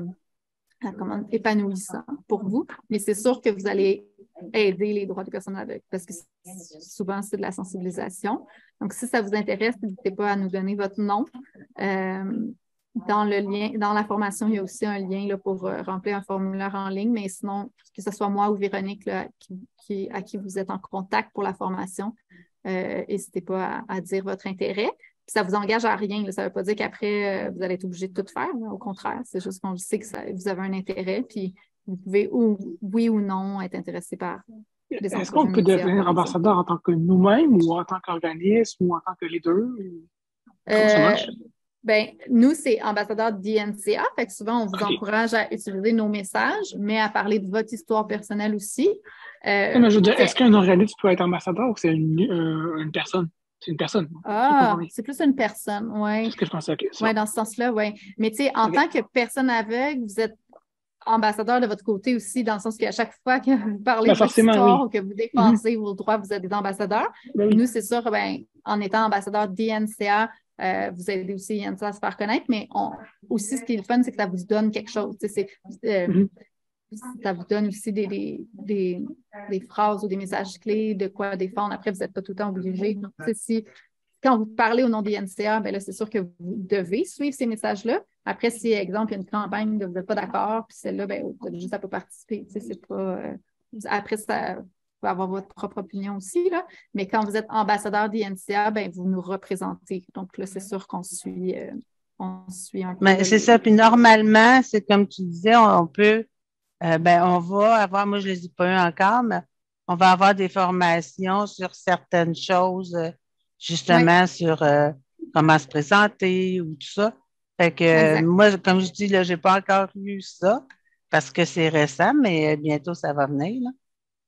épanouissant pour vous, mais c'est sûr que vous allez aider les droits des personnes aveugles parce que souvent, c'est de la sensibilisation. Donc, si ça vous intéresse, n'hésitez pas à nous donner votre nom. Dans le lien, dans la formation, il y a aussi un lien là, pour remplir un formulaire en ligne, mais sinon, que ce soit moi ou Véronique là, à qui vous êtes en contact pour la formation, n'hésitez pas à dire votre intérêt. Puis ça ne vous engage à rien. Là. Ça ne veut pas dire qu'après, vous allez être obligé de tout faire. Là. Au contraire, c'est juste qu'on sait que vous avez un intérêt, puis vous pouvez, oui ou non, être intéressé par des Est-ce qu'on peut devenir ambassadeur en tant que nous-mêmes ou en tant qu'organisme ou en tant que leader? Comment ça marche? Nous, c'est ambassadeur d'INCA. Fait que souvent, on vous encourage à utiliser nos messages, mais à parler de votre histoire personnelle aussi. Mais je veux dire, est-ce qu'un organisme peut être ambassadeur ou c'est une personne? C'est une personne. C'est plus une personne, oui. C'est ce que je pensais. Oui, dans ce sens-là, oui. Mais tu sais, en tant que personne aveugle, vous êtes ambassadeur de votre côté aussi, dans le sens qu'à chaque fois que vous parlez de votre histoire ou que vous défendez vos droits, vous êtes des ambassadeurs. Nous, c'est sûr, en étant ambassadeur d'INCA, vous aidez aussi INCA à se faire connaître, mais aussi, ce qui est le fun, c'est que ça vous donne quelque chose. Ça vous donne aussi des phrases ou des messages clés de quoi défendre. Après, vous n'êtes pas tout le temps obligé. Donc, quand vous parlez au nom des NCA, là, c'est sûr que vous devez suivre ces messages-là. Après, si, exemple, il y a une campagne de vous n'êtes pas d'accord, puis celle-là, vous êtes juste à pas participer. C'est pas, après, ça va avoir votre propre opinion aussi. Là. Mais quand vous êtes ambassadeur d'INCA, vous nous représentez. Donc là, c'est sûr qu'on suit un peu. Mais c'est ça. Puis normalement, c'est comme tu disais, on peut... on va avoir, moi je ne les ai pas eu encore, mais on va avoir des formations sur certaines choses, justement sur comment se présenter ou tout ça. Fait que moi, comme je dis, là, je n'ai pas encore eu ça parce que c'est récent, mais bientôt ça va venir. Là.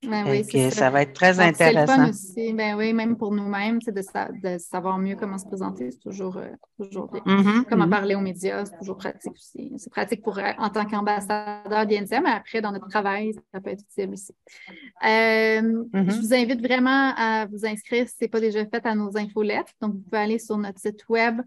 Ben oui, ça va être très intéressant. C'est le fun aussi. Ben oui, même pour nous-mêmes, de savoir mieux comment se présenter, c'est toujours bien. Comment parler aux médias, c'est toujours pratique aussi. C'est pratique pour en tant qu'ambassadeur d'INSEA, mais après, dans notre travail, ça peut être utile aussi. Je vous invite vraiment à vous inscrire si ce n'est pas déjà fait à nos infolettes. Donc, vous pouvez aller sur notre site web.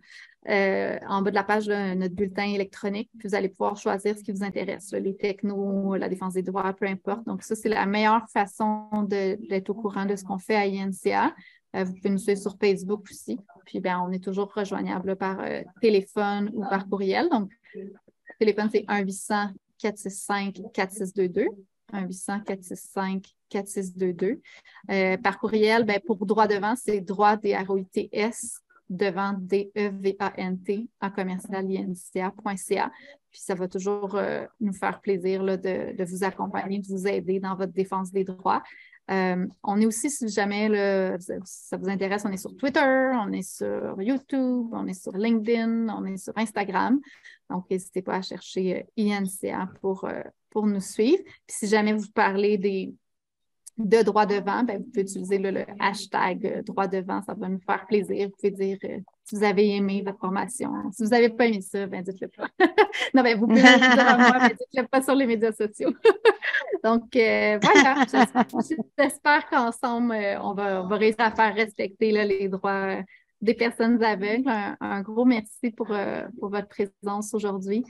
En bas de la page, notre bulletin électronique, puis vous allez pouvoir choisir ce qui vous intéresse, les technos, la défense des droits, peu importe. Donc, ça, c'est la meilleure façon d'être au courant de ce qu'on fait à INCA. Vous pouvez nous suivre sur Facebook aussi. Puis, on est toujours rejoignable par téléphone ou par courriel. Donc, le téléphone, c'est 1-800-465-4622. 1-800-465-4622. Par courriel, pour droit devant, c'est droit DROITS devant DEVANT à commercial-INCA.ca. Puis ça va toujours nous faire plaisir là, de vous accompagner, de vous aider dans votre défense des droits. On est aussi, si jamais ça vous intéresse, on est sur Twitter, on est sur YouTube, on est sur LinkedIn, on est sur Instagram. Donc, n'hésitez pas à chercher INCA pour nous suivre. Puis si jamais vous parlez de droit devant, vous pouvez utiliser le hashtag droit devant, ça va nous faire plaisir. Vous pouvez dire si vous avez aimé votre formation. Si vous n'avez pas aimé ça, dites-le pas. Non, vous pouvez le dire à moi, mais dites-le pas sur les médias sociaux. Donc, voilà, j'espère qu'ensemble, on va réussir à faire respecter là, les droits des personnes aveugles. Un gros merci pour votre présence aujourd'hui.